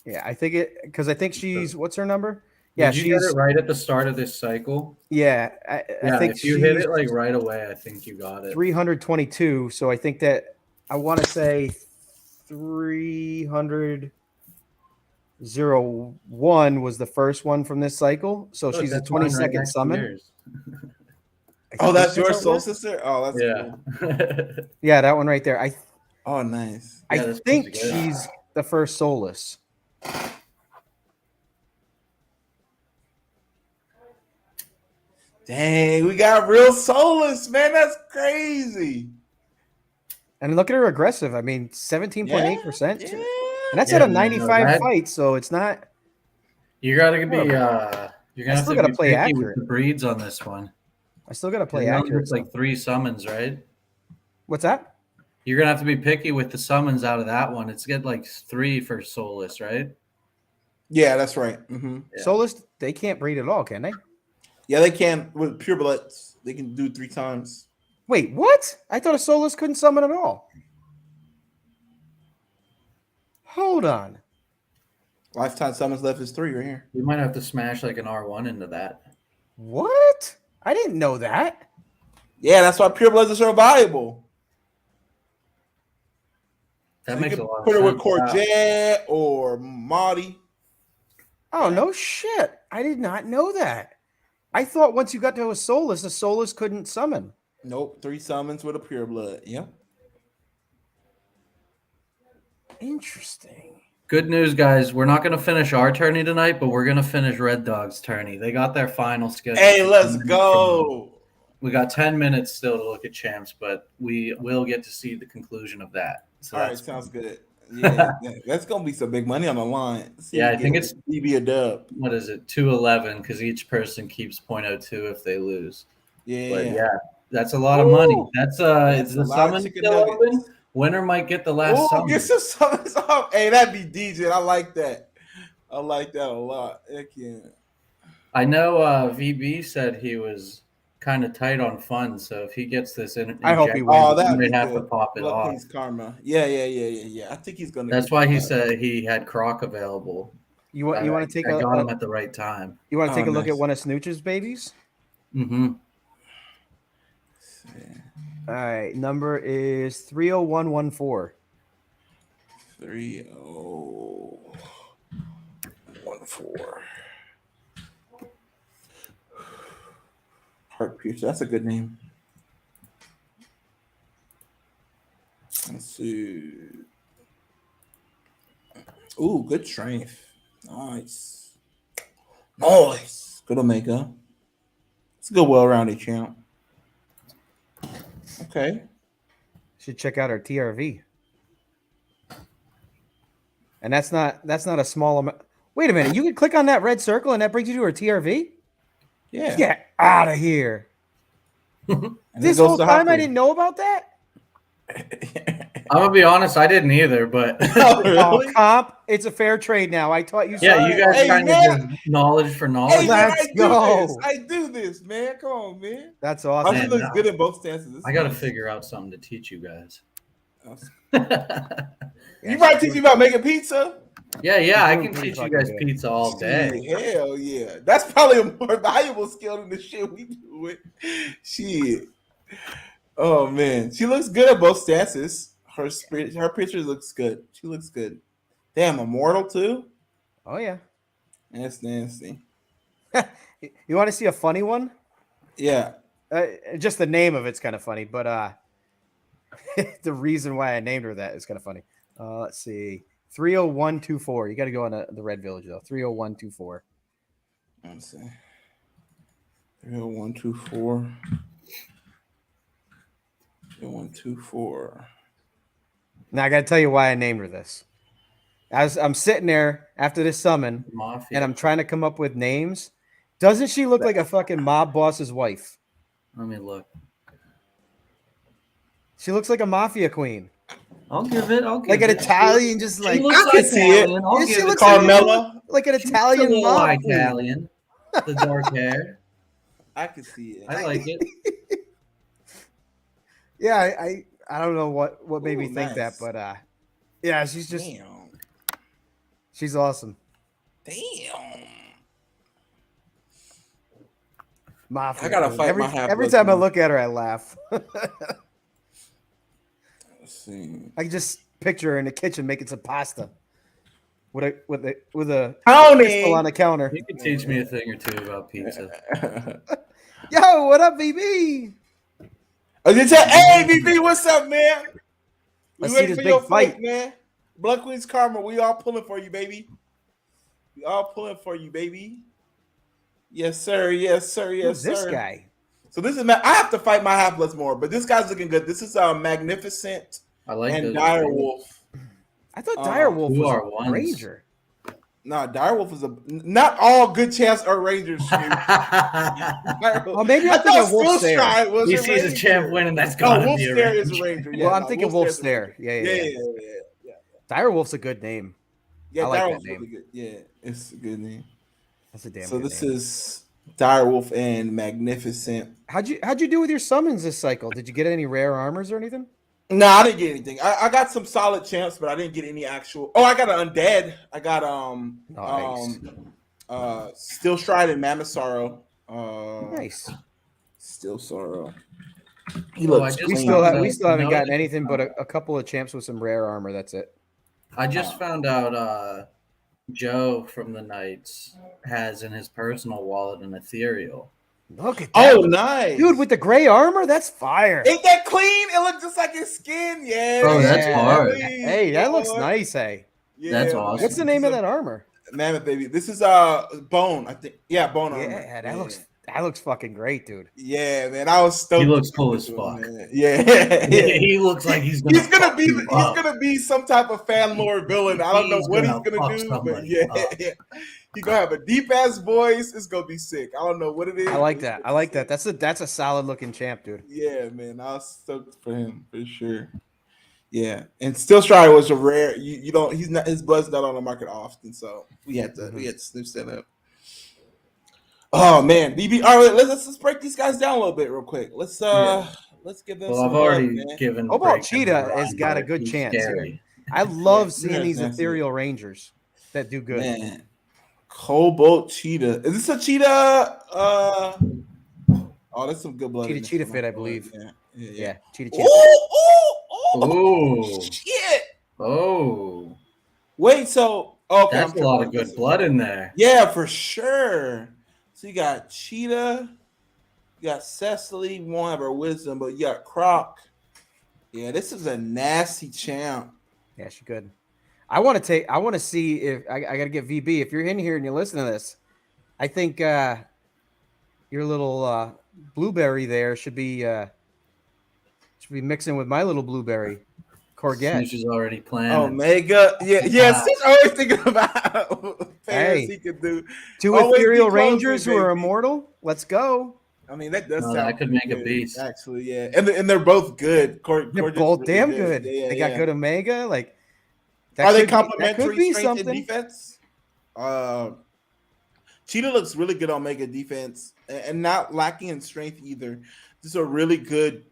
Yeah, I think it because I think she's what's her number? Yeah, Did you she's get it right at the start of this cycle? yeah. Yeah, I think if you hit she's it like right away, I think you got it. 322. So I think that I want to say 301 was the first one from this cycle. So Look, she's a that's mine right 22nd next to summon. yours. Oh, that's your your soul sister? Oh, that's Yeah. cool. Yeah, that one right there. Oh, nice. Yeah, I that's think pretty good. she's the first Solus. Dang, we got real soulless, man. That's crazy. And look at her aggressive. I mean, 17.8%. Yeah. And that's Yeah, at a no, 95 that- fight, so it's not. You gotta be. You're I gonna have still to gotta be play picky with accurate. the breeds on this one. I still got to play You know, accurate. it's like 3 summons, right? What's that? You're gonna have to be picky with the summons out of that one. It's get like 3 for soulless, right? Yeah, that's right. Mm-hmm. Yeah. Solus, they can't breed at all, can they? Yeah, they can with pure bloods. They can do 3 times. Wait, what? I thought a Solus couldn't summon at all. Hold on. Lifetime summons left is 3 right here. You might have to smash like an R1 into that. What? I didn't know that. Yeah, that's why pure bloods are so valuable. That So makes you a can lot of put sense. it with Courgette or Marty. Oh, no shit. I did not know that. I thought once you got to a Solus couldn't summon. Nope, 3 summons with a pure blood. Yep. Interesting. Good news, guys. We're not going to finish our tourney tonight, but we're going to finish Red Dog's tourney. They got their final schedule. Hey, let's go. We got 10 minutes still to look at champs, but we will get to see the conclusion of that. So All right, that's sounds good. Yeah, that's gonna be some big money on the line. See Yeah, if I think get it's- maybe a dub. what is it? 211 because each person keeps 0.02 if they lose. Yeah, But yeah, that's a lot of money. Ooh. That's That's is a the lot of summon chicken still nuggets. open? Winner might get the last Oh, summon. get some summons off. Hey, that'd be DJ. I like that. I like that a lot. Heck yeah. I know VB said he was kind of tight on funds, so if he gets this in, I hope he injected, wins. Oh, he that'd might be have to good. pop it Blood off. King's Karma. Yeah. I think he's gonna. That's get why he that. said he had Croc available. You want to take I a got him at the right time. you want to take Oh, a look nice. at one of Snooch's babies? Mm-hmm. All right, number is 30114. 3014. Heart Piercer. That's a good name. Let's see. Ooh, good strength. Nice. Nice. Good Omega. It's a good, well-rounded champ. Okay. Should check out our TRV. And that's not a small amount. Wait a minute. You can click on that red circle and that brings you to our TRV? Yeah. Get out of here. And This it goes whole to time I Haku. didn't know about that? I'm gonna be honest, I didn't either, but Oh, Oh, really? comp. It's a fair trade now. I taught you yeah, something. you guys Hey, kind man. of just knowledge for knowledge. Hey, man, Let's I do go. this. I do this, man. Come on, man. That's Oh, awesome. he Man, looks no. good in both stances. This I got to nice. figure out something to teach you guys. You might teach me about making pizza. Yeah, I doing can pretty teach you fucking guys good. pizza all day. Shit, hell yeah. That's probably a more valuable skill than the shit we do with. Shit. Oh man. She looks good at both stances. Her picture looks good. She looks good. Damn, Immortal too? Oh, yeah. That's nasty. You want to see a funny one? Yeah. Just the name of it's kind of funny, but the reason why I named her that is kind of funny. Let's see. 30124. You got to go on the Red Village, though. 30124. Let's see. 30124. 30124. Now, I got to tell you why I named her this. I'm sitting there after this summon, Mafia. and I'm trying to come up with names. Doesn't she look like a fucking mob boss's wife? Let me look. She looks like a mafia queen. I'll give it. Like an Italian, just like... She looks I can see it. Italian. I'll Yeah, give she it looks to you. Carmella. like an She looks a Italian little mob queen. Italian. The dark hair. I can see it. I like it. Yeah, I don't know what made me Ooh, think that, nice. but yeah, she's just Damn. she's awesome. Damn. Mafia I gotta queen. fight every, my half every blood time I queen. look at her, I laugh. Let's see. I can just picture her in the kitchen making some pasta with a Tony. pistol on the counter. You can teach me a thing or two about pizza. Yo, what up, BB? Hey, BB, what's up, man? We I see ready this for big your fight. fight, man. Blood Queen's Karma, we all pulling for you, baby. We all pulling for you, baby. Yes, sir. Yes, sir. Yes, Who's this sir. guy? So this is I have to fight my half bloods more, but this guy's looking good. This is Magnificent I like and those. Dire Wolf. I thought Direwolf who was are a ones? ranger. No, Dire Wolf is not all good champs are rangers. Oh, maybe I'm I thinking thought Wolf Steel Stare. Stride was he a sees a ranger. champ win, and that's No, gotta Wolf be a Stare ranger. is a ranger. Yeah, Well, I'm no, thinking Wolf Wolf Stare Stare. is a Yeah. ranger. Yeah. Direwolf's a good name. Yeah, I like Dire that Wolf's name. really good. Yeah, it's a good name. That's a damn So good this name. is Dire Wolf and Magnificent. How'd you do with your summons this cycle? Did you get any rare armors or anything? No, I didn't get anything. I got some solid champs, but I didn't get any actual. Oh, I got an undead. I got Nice. Steel Stride and Mammoth Sorrow. Nice. Steel Sorrow. He Oh, looks I just We clean. still found we out- still haven't no, gotten I- anything but a couple of champs with some rare armor. That's it. I just found out Joe from the Knights has in his personal wallet an ethereal. Look at that. Oh, nice, Dude, with the gray armor, that's fire. ain't that clean? It looks just like his skin. Yeah. Oh, that's Yeah. hard. Hey, that looks nice. Hey, Yeah, That's awesome. what's the name of that armor? Mammoth baby? This is Bone. I think. Yeah, Bone armor. Yeah, that looks fucking great, dude. Yeah, man. I was stoked. He looks cool as fuck. Man. Yeah. He looks like he's gonna. He's gonna fuck be you up. some type of fan lore villain. I don't know He's what he's gonna gonna fuck do, but somebody yeah, up. yeah. He gonna have a deep ass voice. It's gonna be sick. I don't know what it is. I like but that. it's gonna be That's a solid looking champ, dude. sick. Yeah, man. I was stoked for him for sure. Yeah, and Steel Strider was a rare. You don't. He's not. His blood's not on the market often, so we had to snooze that up. Oh man, BB. All right, let's break these guys down a little bit real quick. Let's give them. Well, some I've love, already man. given. Cobalt break Cheetah every has got a round, good but he's chance here. scary. I love Yeah, seeing that's these nasty. ethereal rangers that do good. Man, Cobalt Cheetah. Is this a cheetah? Oh, that's some good blood. in this Cheetah one. fit, I believe. Yeah. Cheetah. Oh, Ooh. shit. Oh, Wait, so okay, that's I'm a lot of tripping. good blood in there. Yeah, for sure. So you got Cheetah, you got Cecily, we won't have her wisdom, but you got Croc. Yeah, this is a nasty champ. Yeah, she good. I want to see if I got to get VB. If you're in here and you're listening to this, I think your little blueberry there should be mixing with my little blueberry, Corget. Snooch is already planning. Omega, yes. He's always thinking about pairs he could do. Two Always ethereal be closing, rangers who are baby. immortal. Let's go. I mean, that does No, sound. that could make a good, beast. actually. Yeah, and they're both good. They're Corget's both really damn good. Yeah, They got good Omega. Like, Are they that complementary could be strength and something. defense? Cheetah looks really good on Omega defense and not lacking in strength either. Just a really good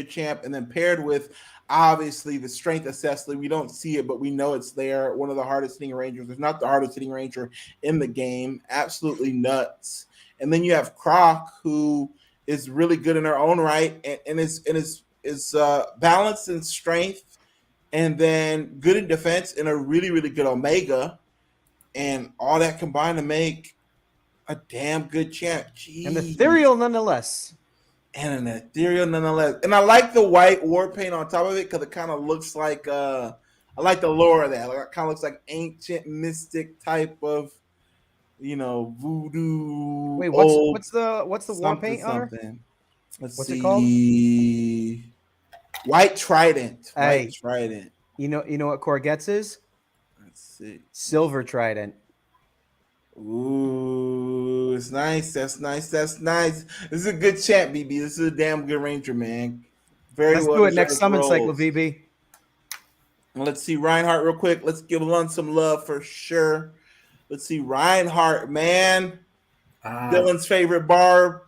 champ. And then paired with obviously the strength of Cecily. We don't see it, but we know it's there. One of the hardest hitting rangers. There's not the hardest hitting ranger in the game. Absolutely nuts. And then you have Croc, who is really good in her own right and is balanced in strength and then good in defense and a really, really good Omega. And all that combined to make a damn good champ. Jeez. And ethereal nonetheless. And an ethereal nonetheless. And I like the white war paint on top of it because it kind of looks like I like the lore of that. Like, it kind of looks like ancient mystic type of, voodoo. Wait, what's the war paint on her? Let's What's see. it called? White Trident. Hey. White Trident. You know what Corget's is? Let's see. Silver Trident. Ooh, it's nice. That's nice. This is a good champ, BB. This is a damn good ranger, man. Let's do it next summon cycle, VB. Let's see Reinhardt real quick. Let's give Lund some love for sure. Let's see Reinhardt, man. Dylan's favorite barb.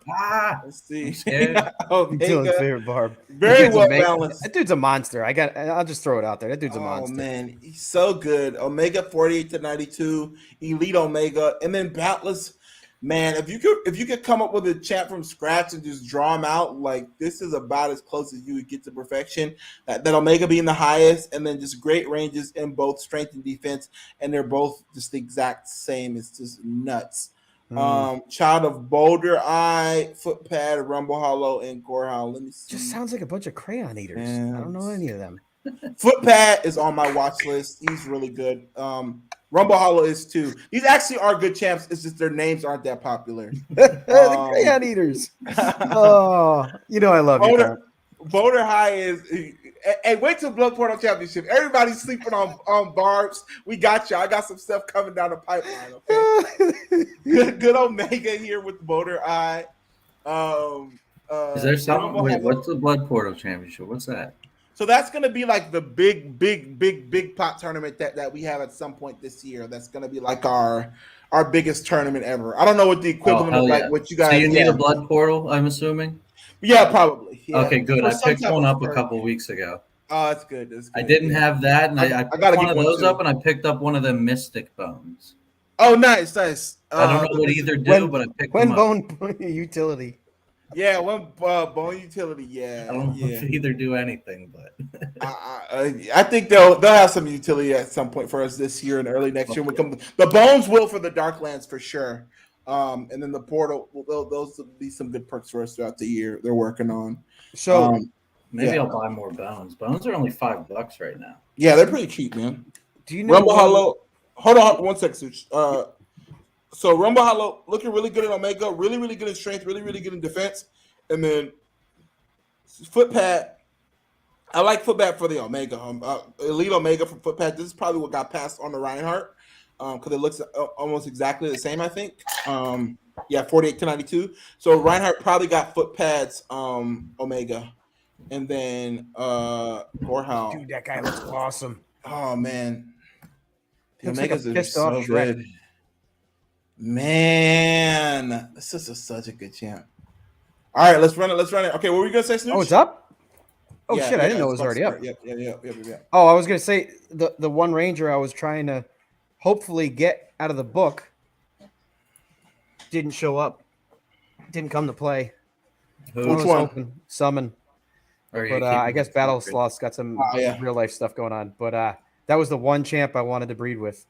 Let's see. Dylan's favorite barb. Very well balanced. That dude's a monster. I'll just throw it out there. That dude's a monster. Oh man, he's so good. Omega 48 to 92, Elite Omega, and then Batless. Man, if you could come up with a champ from scratch and just draw him out, like this is about as close as you would get to perfection. That Omega being the highest, and then just great ranges in both strength and defense, and they're both just the exact same. It's just nuts. Child of Boulder Eye, Footpad, Rumble Hollow, and Gorehound. Let me see. Just sounds like a bunch of crayon eaters. I don't know any of them. Footpad is on my watch list. He's really good. Rumble Hollow is too. These actually are good champs. It's just their names aren't that popular. The crayon eaters. Oh, I love you. Boulder High is. Hey, wait till Blood Portal Championship. Everybody's sleeping on barbs. We got you. I got some stuff coming down the pipeline. Okay. good Omega here with Boulder Eye. Is there something? Wait, what's the Blood Portal Championship? What's that? So that's going to be like the big pot tournament that we have at some point this year. That's going to be like our biggest tournament ever. I don't know what the equivalent of like what you guys. So you need a Blood Portal, I'm assuming. Yeah, probably. Yeah. Okay, good. I picked one up a couple weeks ago. Oh, that's good. That's good. I didn't have that, and I picked one of those up, and I picked up one of the Mystic Bones. Oh, nice. I don't know what either do, but I picked them up. Bone utility. Yeah, one bone utility. Yeah, I don't know if either do anything, but I think they'll have some utility at some point for us this year and early next year. The bones will for the Darklands for sure. And then the portal, those will be some good perks for us throughout the year. They're working on. So maybe I'll buy more bones. Bones are only $5 right now. Yeah, they're pretty cheap, man. Do you know Rumble Hollow? Hold on, 1 second. So Rumble Hollow looking really good in Omega, really, really good in strength, really, really good in defense, and then Footpad. I like Footpad for the Omega. Elite Omega from Footpad. This is probably what got passed on the Reinhardt. Because it looks almost exactly the same, I think. 48 to 92. So Reinhardt probably got Footpad's Omega. And then Gorehound. Dude, that guy looks awesome. Oh, man. The Omegas are so good. Man, this is such a good champ. All right, let's run it. Okay, what were you going to say, Snooch? Oh, it's up? Oh, Yeah, shit, I didn't know it was already up. Yeah. Oh, I was going to say the one ranger I was trying to hopefully get out of the book didn't show up. Didn't come to play. Which one? Summon. But I guess Battle Sloth's got some real life stuff going on. But that was the one champ I wanted to breed with.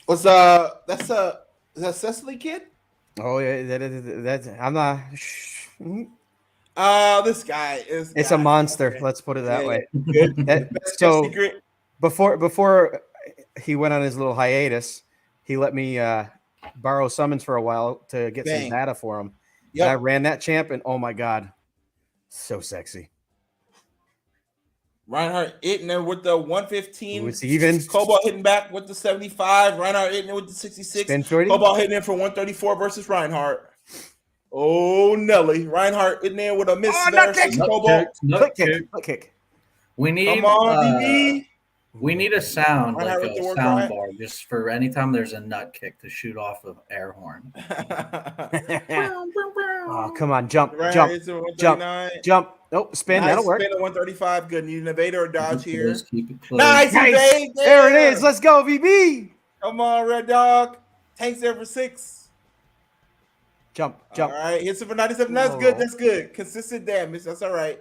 Is that Cecily kid? Oh yeah, that's I'm not. This guy is. It's a monster. Let's put it that way. Good. So before he went on his little hiatus, He let me borrow summons for a while to get Dang. some data for him. Yep. And I ran that champ, and oh my god, so sexy. Reinhardt hitting there with the 115. Ooh, it's even. Cobalt hitting back with the 75. Reinhardt hitting it with the 66. Spin 30. Cobalt hitting it for 134 versus Reinhardt. Oh, Nelly. Reinhardt hitting there with a miss there. Cobalt. Click kick. We need Come on, BB. we need a sound, Reinhardt like with the a work sound right. bar, just for anytime there's a nut kick to shoot off of air horn. Oh, come on, jump. Nope, spin. Nice That'll work. Spin at 135. Good. Need an evade or a dodge here. Keep it close. Nice evade. There it is. Let's go, VB. Come on, Red Dog. Tanks there for 6. Jump. All right, hits it for 97. That's good. That's good. Consistent damage. That's all right.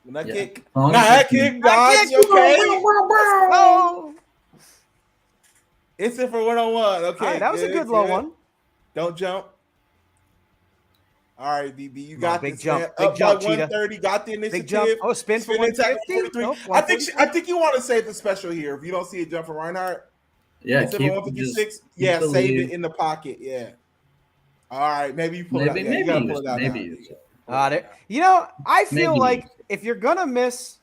Nut kick. Nut kick. Dodge. Okay. Oh. Hits it for 101. Okay. All right, that was a good low one. Don't jump. All right, BB, you got big this. jump. Man. Big Up jump, by 130. Got the initiative. Big jump. Oh, spin for 150. Nope, I think you want to save the special here. If you don't see a jump from Reinhardt, Yeah, hits it for 156. Yeah, save it in the pocket. Yeah. All right, maybe you pull it out. Yeah, you gotta pull it out. You know, I feel like if you're gonna miss,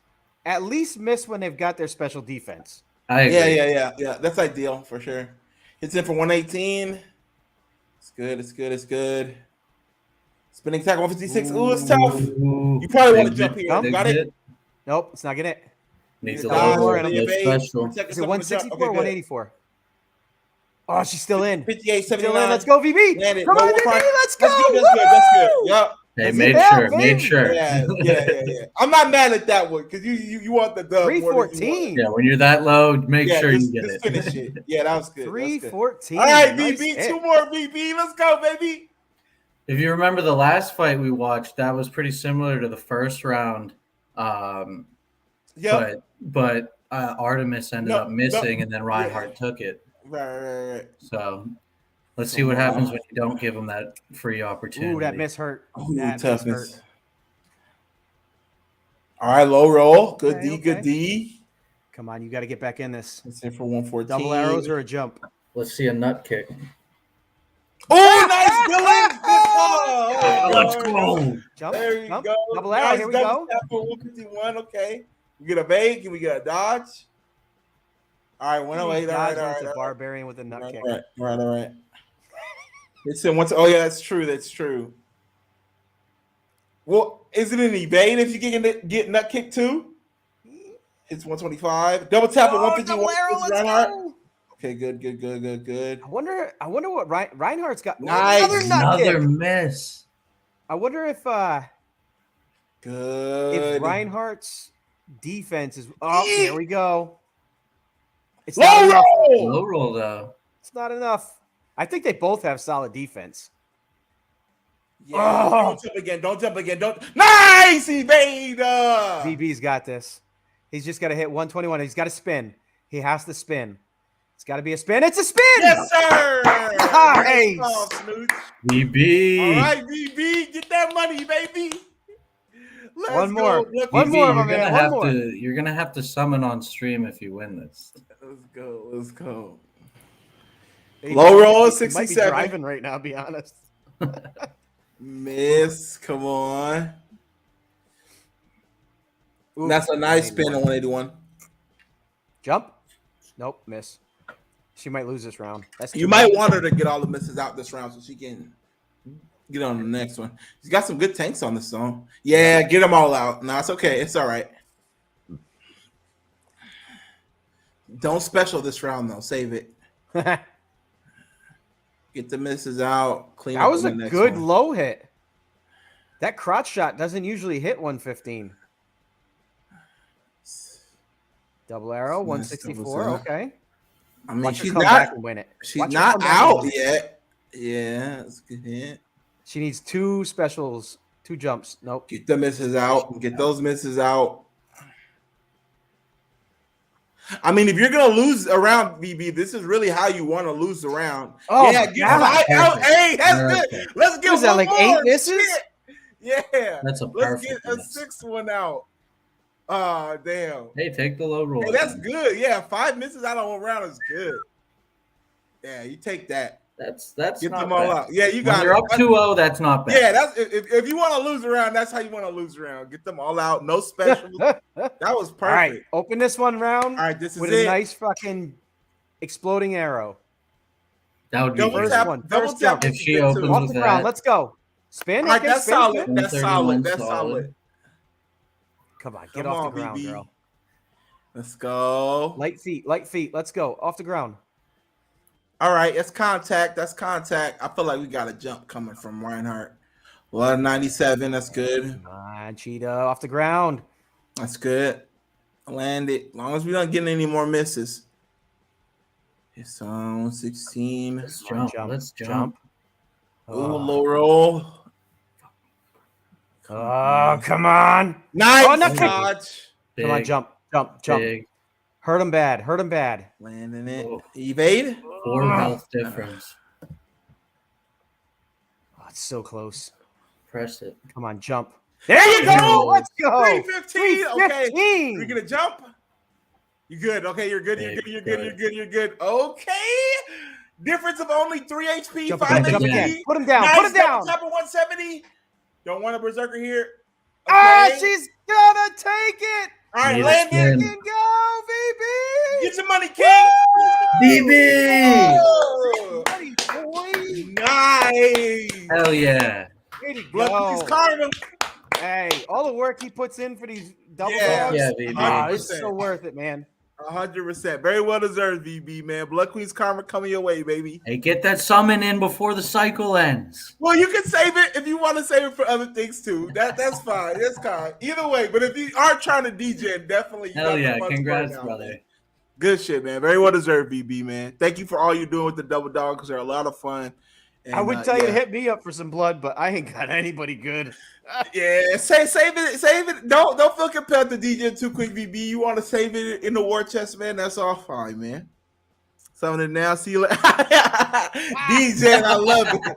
at least miss when they've got their special defense. I agree. Yeah. That's ideal for sure. Hits in for 118. It's good. Spinning attack 156. Ooh, it's tough. You probably want to jump here. Got it? Nope, it's not getting it. Needs a little more special. Is it 164 or 184? Oh, she's still in. 58, 79. Still in. Let's go, VB. Come on, VB. Let's go. That's good. Yep. Hey, made sure. Yeah. I'm not mad at that one because you want the dub. 314. Yeah, when you're that low, make sure you get it. Finish it. Yeah, that was good. 314. All right, BB. 2 more, BB. Let's go, baby. If you remember the last fight we watched, that was pretty similar to the first round. But Artemis ended up missing, and then Reinhardt took it. Right. So let's see what happens when you don't give him that free opportunity. Ooh, that miss hurt. That toughness. Hurt. All right, low roll. Good okay, D, good D. Come on, you got to get back in this. It's in for 114. Double arrows or a jump? Let's see a nut kick. Oh, nice, Dylan. Let's go. Jump. There you go. Double arrow. Nice, here we go. 151. Okay. We get a bait. Can we get a dodge? All right, 108. All right. A barbarian with a nut kick. All right. It's in once. Oh yeah, that's true. Well, is it an evade if you get nut kick too? It's 125. Double tap at 151. Arrow, okay, good. I wonder what Reinhardt's got. Nice. Another miss. I wonder if good. If Reinhardt's defense is here we go. It's low roll though. It's not enough. I think they both have solid defense. Yeah, don't jump again. Nice evade. VB's got this. He's just got to hit 121. He's got to spin. He has to spin. It's got to be a spin. It's a spin. Yes, sir. Nice. VB. All right, VB, get that money, baby. One more, VB, my man. You're gonna have to summon on stream if you win this. Let's go. Low roll 67. Might be driving right now. Be honest. Miss, come on. Ooh, that's a nice spin on 181. Jump. Nope, miss. She might lose this round. You might want her to get all the misses out this round so she can get on the next one. She's got some good tanks on this song. Yeah, get them all out. No, it's okay. It's all right. Don't special this round though. Save it. Get the misses out. Clean. That was a good low hit. That crotch shot doesn't usually hit 115. Double arrow, 164. Okay. I mean, Watch she's her come not. back and win it. She's not out yet. Yeah, that's a good hit. She needs 2 specials, 2 jumps. Nope. Get the misses out. Get those misses out. I mean, if you're gonna lose around, BB, this is really how you want to lose around. Oh, yeah, get 5 out. Hey, that's good. Let's get that, like more. 8 misses? Yeah, that's a Let's perfect. get a 6th one out. Oh, damn. Hey, take the low roll. Hey, that's good. Yeah, 5 misses out on 1 round is good. Yeah, you take that. That's Get not them all bad. out. Yeah, you When got you're it. up 2-0, that's not bad. Yeah, that's if you want to lose around, that's how you want to lose around. Get them all out. No special. That was perfect. All right, open this one round. All right, this is with it. a nice fucking exploding arrow. That would be Double easy. tap. one. Double First tap. jump. If is she good, too. opens Off with the ground. that. Let's go. Spin. All right, Okay, that's spin, solid. spin. That's solid. 131 That's solid. solid. Come on, get Come off on, the ground, BB. girl. Let's go. Light feet. Light feet. Let's go. Off the ground. All right, it's contact. That's contact. I feel like we got a jump coming from Reinhardt. 197. That's good. Come on, Cheetah. Off the ground. That's good. Land it. As long as we don't get any more misses. It's on 16. Let's jump. Let's jump. Oh, low roll. Oh, come on. Nice. Oh, not kick. Dodge. Come on, Big, jump. Jump. big. Hurt him bad. Hurt him bad. Landing it. Oh. Evade. 4 health difference. Oh, it's so close. Press it. Come on, jump. There you go. Let's go. 315. Okay. 315. You're gonna jump. You good? Okay, you're good. You're Big, good. You're good. good. You're good. You're good. Okay. Difference of only 3 HP. Jump 5 again. HP. Jump again. Put him down. Nice. Put him down. Top of 170. Don't want a berserker here. Ah, Okay. she's gonna take it. All right, Need a land spin. it. Can go, baby. Get your money, King. BB! Oh, Buddy, boy. nice. Hell yeah. Way to Blood go. Carmen. Hey, all the work he puts in for these double Yeah. dogs. Yeah, BB. Ah, it's 100%. so worth it, man. 100%. Very well deserved, VB, man. Blood Queen's Karma coming your way, baby. Hey, get that summon in before the cycle ends. Well, you can save it if you want to save it for other things too. That's fine. That's kind. Either way, but if you are trying to DJ, definitely. You Hell got yeah. the funds Congrats, right now, brother. man. Good shit, man. Very well deserved, VB, man. Thank you for all you're doing with the double dog because they're a lot of fun. And, I would tell you yeah. to hit me up for some blood, but I ain't got anybody good. Yeah, save it. Don't feel compelled to DJ too quick, VB. You want to save it in the war chest, man? That's all fine, man. Some of it now. See you later. DJ, I love it.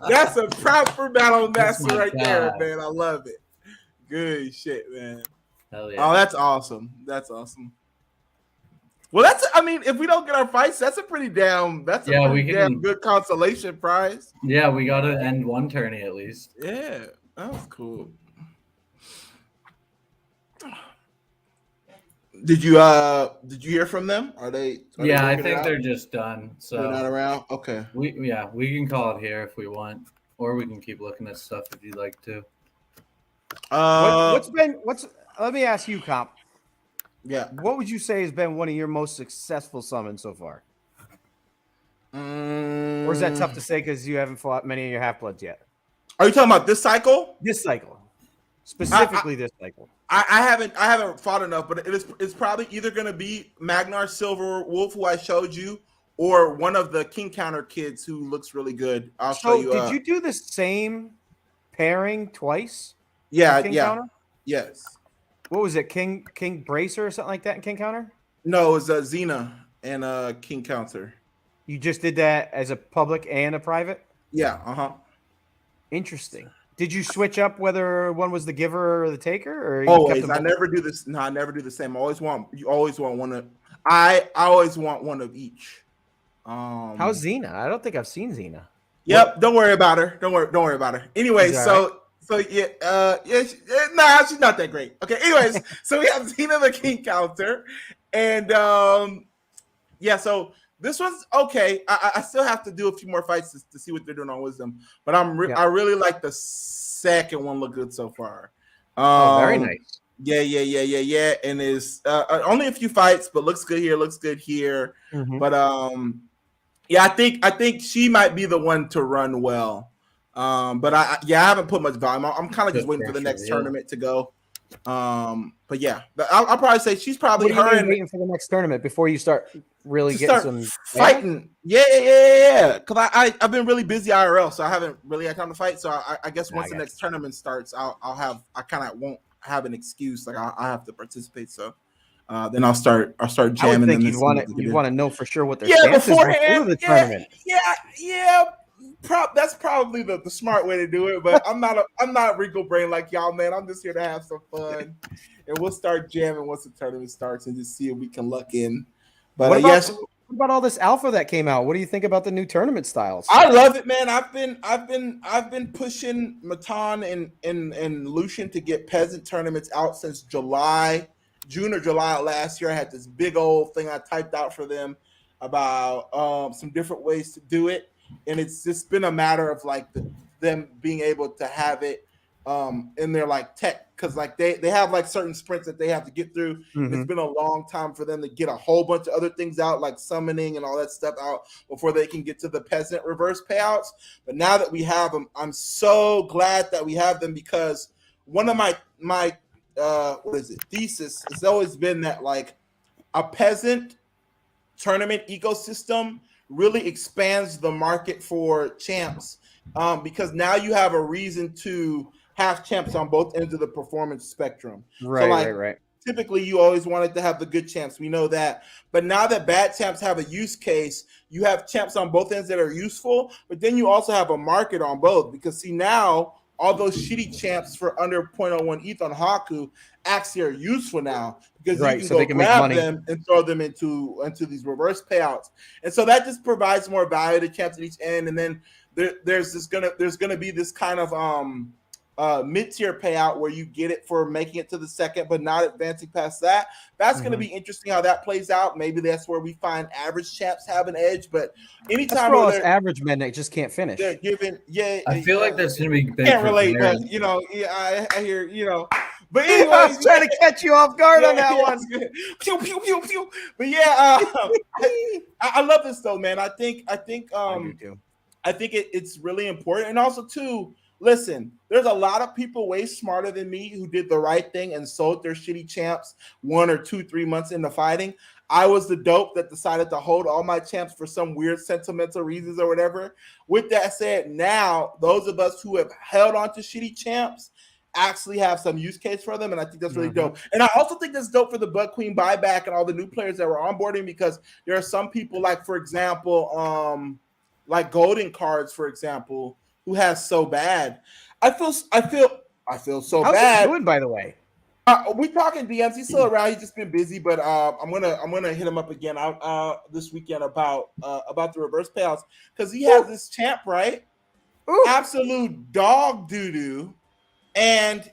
That's a proper battle That's master my right there, guy. man. I love it. Good shit, man. Hell yeah. Oh, that's awesome. That's awesome. Well, if we don't get our fights, that's a pretty damn good consolation prize. Yeah, we got to end one tourney at least. Yeah, that was cool. Did you hear from them? Are they Yeah, I working it think out? they're just done. They're not So around. Okay. we can call it here if we want, or we can keep looking at stuff if you'd like to. Let me ask you, Comp. Yeah. What would you say has been one of your most successful summons so far? Or is that tough to say because you haven't fought many of your half bloods yet? Are you talking about this cycle? This cycle, specifically this cycle. I haven't fought enough, but it's probably either going to be Magnar Silver Wolf, who I showed you, or one of the King Counter kids who looks really good. I'll show you. Did you do the same pairing twice? Yeah, King yeah, Counter? yes. What was it, King Bracer or something like that in King Counter? No, it was Xena and King Counter. You just did that as a public and a private? Yeah, uh-huh. Interesting. Did you switch up whether one was the giver or the taker? Or you kept Always. them I both? never do this. No, I never do the same. You always want one of I always want one of each. How's Xena? I don't think I've seen Xena. Yep, don't worry about her. Don't worry about her. Anyway, She's so nah, she's not that great. Okay, anyways, so we have Xena the King Counter, and so this one's okay. I still have to do a few more fights to see what they're doing on Wisdom, but I really like the second one. Look good so far. Very nice. Yeah. And is only a few fights, but looks good here. Mhm. But I think she might be the one to run well. But I haven't put much volume. I'm kind of just waiting for the next tournament to go. But yeah, I'll probably say she's probably What do you mean and waiting for the next tournament before you start really to getting start some fighting. Yeah. Because I've been really busy IRL, so I haven't really had time to fight. So I guess once the next tournament starts, I kind of won't have an excuse. Like I have to participate. So then I'll start jamming. I would think them you'd want to know for sure what their yeah stance is beforehand. before the tournament. Yeah. That's probably the smart way to do it, but I'm not wrinkle brain like y'all, man. I'm just here to have some fun, and we'll start jamming once the tournament starts and just see if we can luck in. But What about all this alpha that came out? What do you think about the new tournament styles? I love it, man. I've been pushing Matan and Lucian to get peasant tournaments out since June or July last year. I had this big old thing I typed out for them about some different ways to do it, and it's just been a matter of like them being able to have it in their like tech, because like they have like certain sprints that they have to get through. Mhm. It's been a long time for them to get a whole bunch of other things out, like summoning and all that stuff out, before they can get to the peasant reverse payouts. But now that we have them, I'm so glad that we have them, because one of my thesis has always been that like a peasant tournament ecosystem really expands the market for champs, because now you have a reason to have champs on both ends of the performance spectrum. Right, so like, right. typically you always wanted to have the good champs. We know that. But now that bad champs have a use case, you have champs on both ends that are useful, but then you also have a market on both, because see, now all those shitty champs for under 0.01 ETH on Haku actually are useful now, because Right, you can so go they can make grab money. them and throw them into these reverse payouts. And so that just provides more value to champs at each end. And then there's gonna be this kind of mid-tier payout where you get it for making it to the second but not advancing past that. That's going to be interesting how that plays out. Maybe that's where we find average champs have an edge, but That's anytime for all where us average men that just can't finish. they're given, I feel like that's going to be big. can't for relate, Varys. but I hear, but I anyways, was trying to catch you off guard on that one. Pew, pew, pew, pew. But yeah, I love this though, man. I think I do too. I think it's really important. And also, too, listen, there's a lot of people way smarter than me who did the right thing and sold their shitty champs 1 or 2, 3 months into fighting. I was the dope that decided to hold all my champs for some weird sentimental reasons or whatever. With that said, now those of us who have held on to shitty champs actually have some use case for them, and I think that's really dope. And I also think that's dope for the Bud Queen buyback and all the new players that were onboarding, because there are some people, like, for example, like Golden Cards, for example, who has so bad. I feel so How's bad. he doing, by the way? We talking DMs. He's still around. He's just been busy, but I'm gonna hit him up again this weekend about the reverse payouts, because he has this champ, right? Ooh. Absolute dog doo-doo. And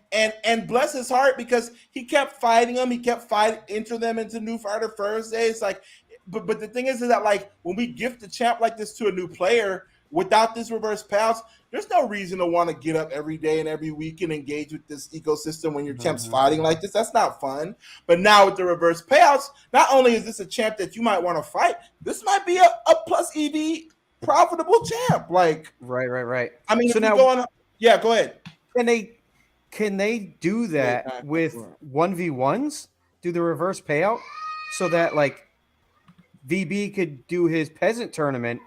bless his heart, because he kept fighting them. He kept enter them into New Fighter Thursdays. Like, but the thing is that, like, when we gift a champ like this to a new player without this reverse payouts, there's no reason to want to get up every day and every week and engage with this ecosystem when your champ's fighting like this. That's not fun. But now with the reverse payouts, not only is this a champ that you might want to fight, this might be a plus EV profitable champ. Like, Right. I mean, So if now- you go on, yeah, go ahead. Can they do that with 1v1s? Do the reverse payout so that, like, VB could do his peasant tournament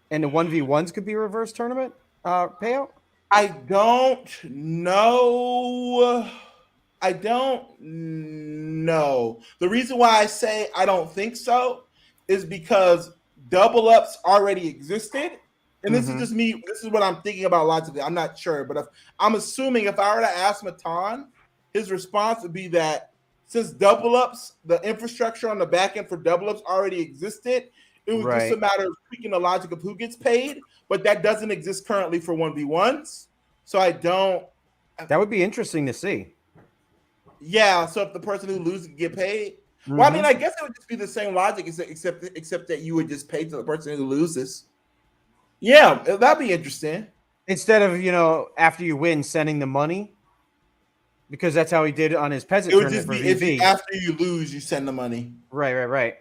and the 1v1s could be reverse tournament payout? I don't know. The reason why I say I don't think so is because double ups already existed. And this is just me. This is what I'm thinking about logically. I'm not sure, but I'm assuming if I were to ask Matan, his response would be that since double ups, the infrastructure on the back end for double ups already existed, it was just a matter of tweaking the logic of who gets paid, but that doesn't exist currently for 1v1s. So I don't. That would be interesting to see. Yeah. So if the person who loses can get paid, well, I mean, I guess it would just be the same logic, except that you would just pay to the person who loses. Yeah, that'd be interesting. Instead of, after you win, sending the money, because that's how he did it on his peasant It would tournament just for be VB. after you lose, you send the money. Right.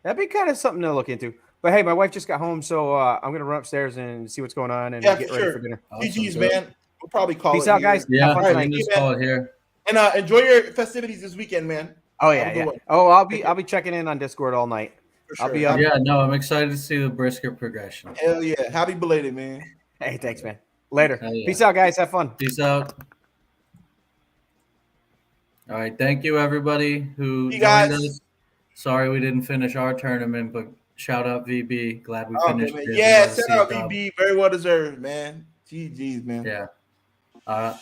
That'd be kind of something to look into. But hey, my wife just got home, so I'm gonna run upstairs and see what's going on and get ready for dinner. GG's, man. We'll probably call Peace it out, here. guys. Yeah, Have fun we tonight. can just call it here. And enjoy your festivities this weekend, man. Oh Have a yeah. good one. Oh, I'll be checking in on Discord all night. For sure. I'll be up. Yeah, no, I'm excited to see the brisket progression. Hell yeah. Happy belated, man. Hey, thanks, man. Later. Hell yeah. Peace out, guys. Have fun. Peace out. All right, thank you everybody who You joined guys. us. Sorry we didn't finish our tournament, but shout out VB. Glad we finished. Man. his. Yeah, Glad to shout see out a dub. VB. Very well deserved, man. GG's, man. Yeah.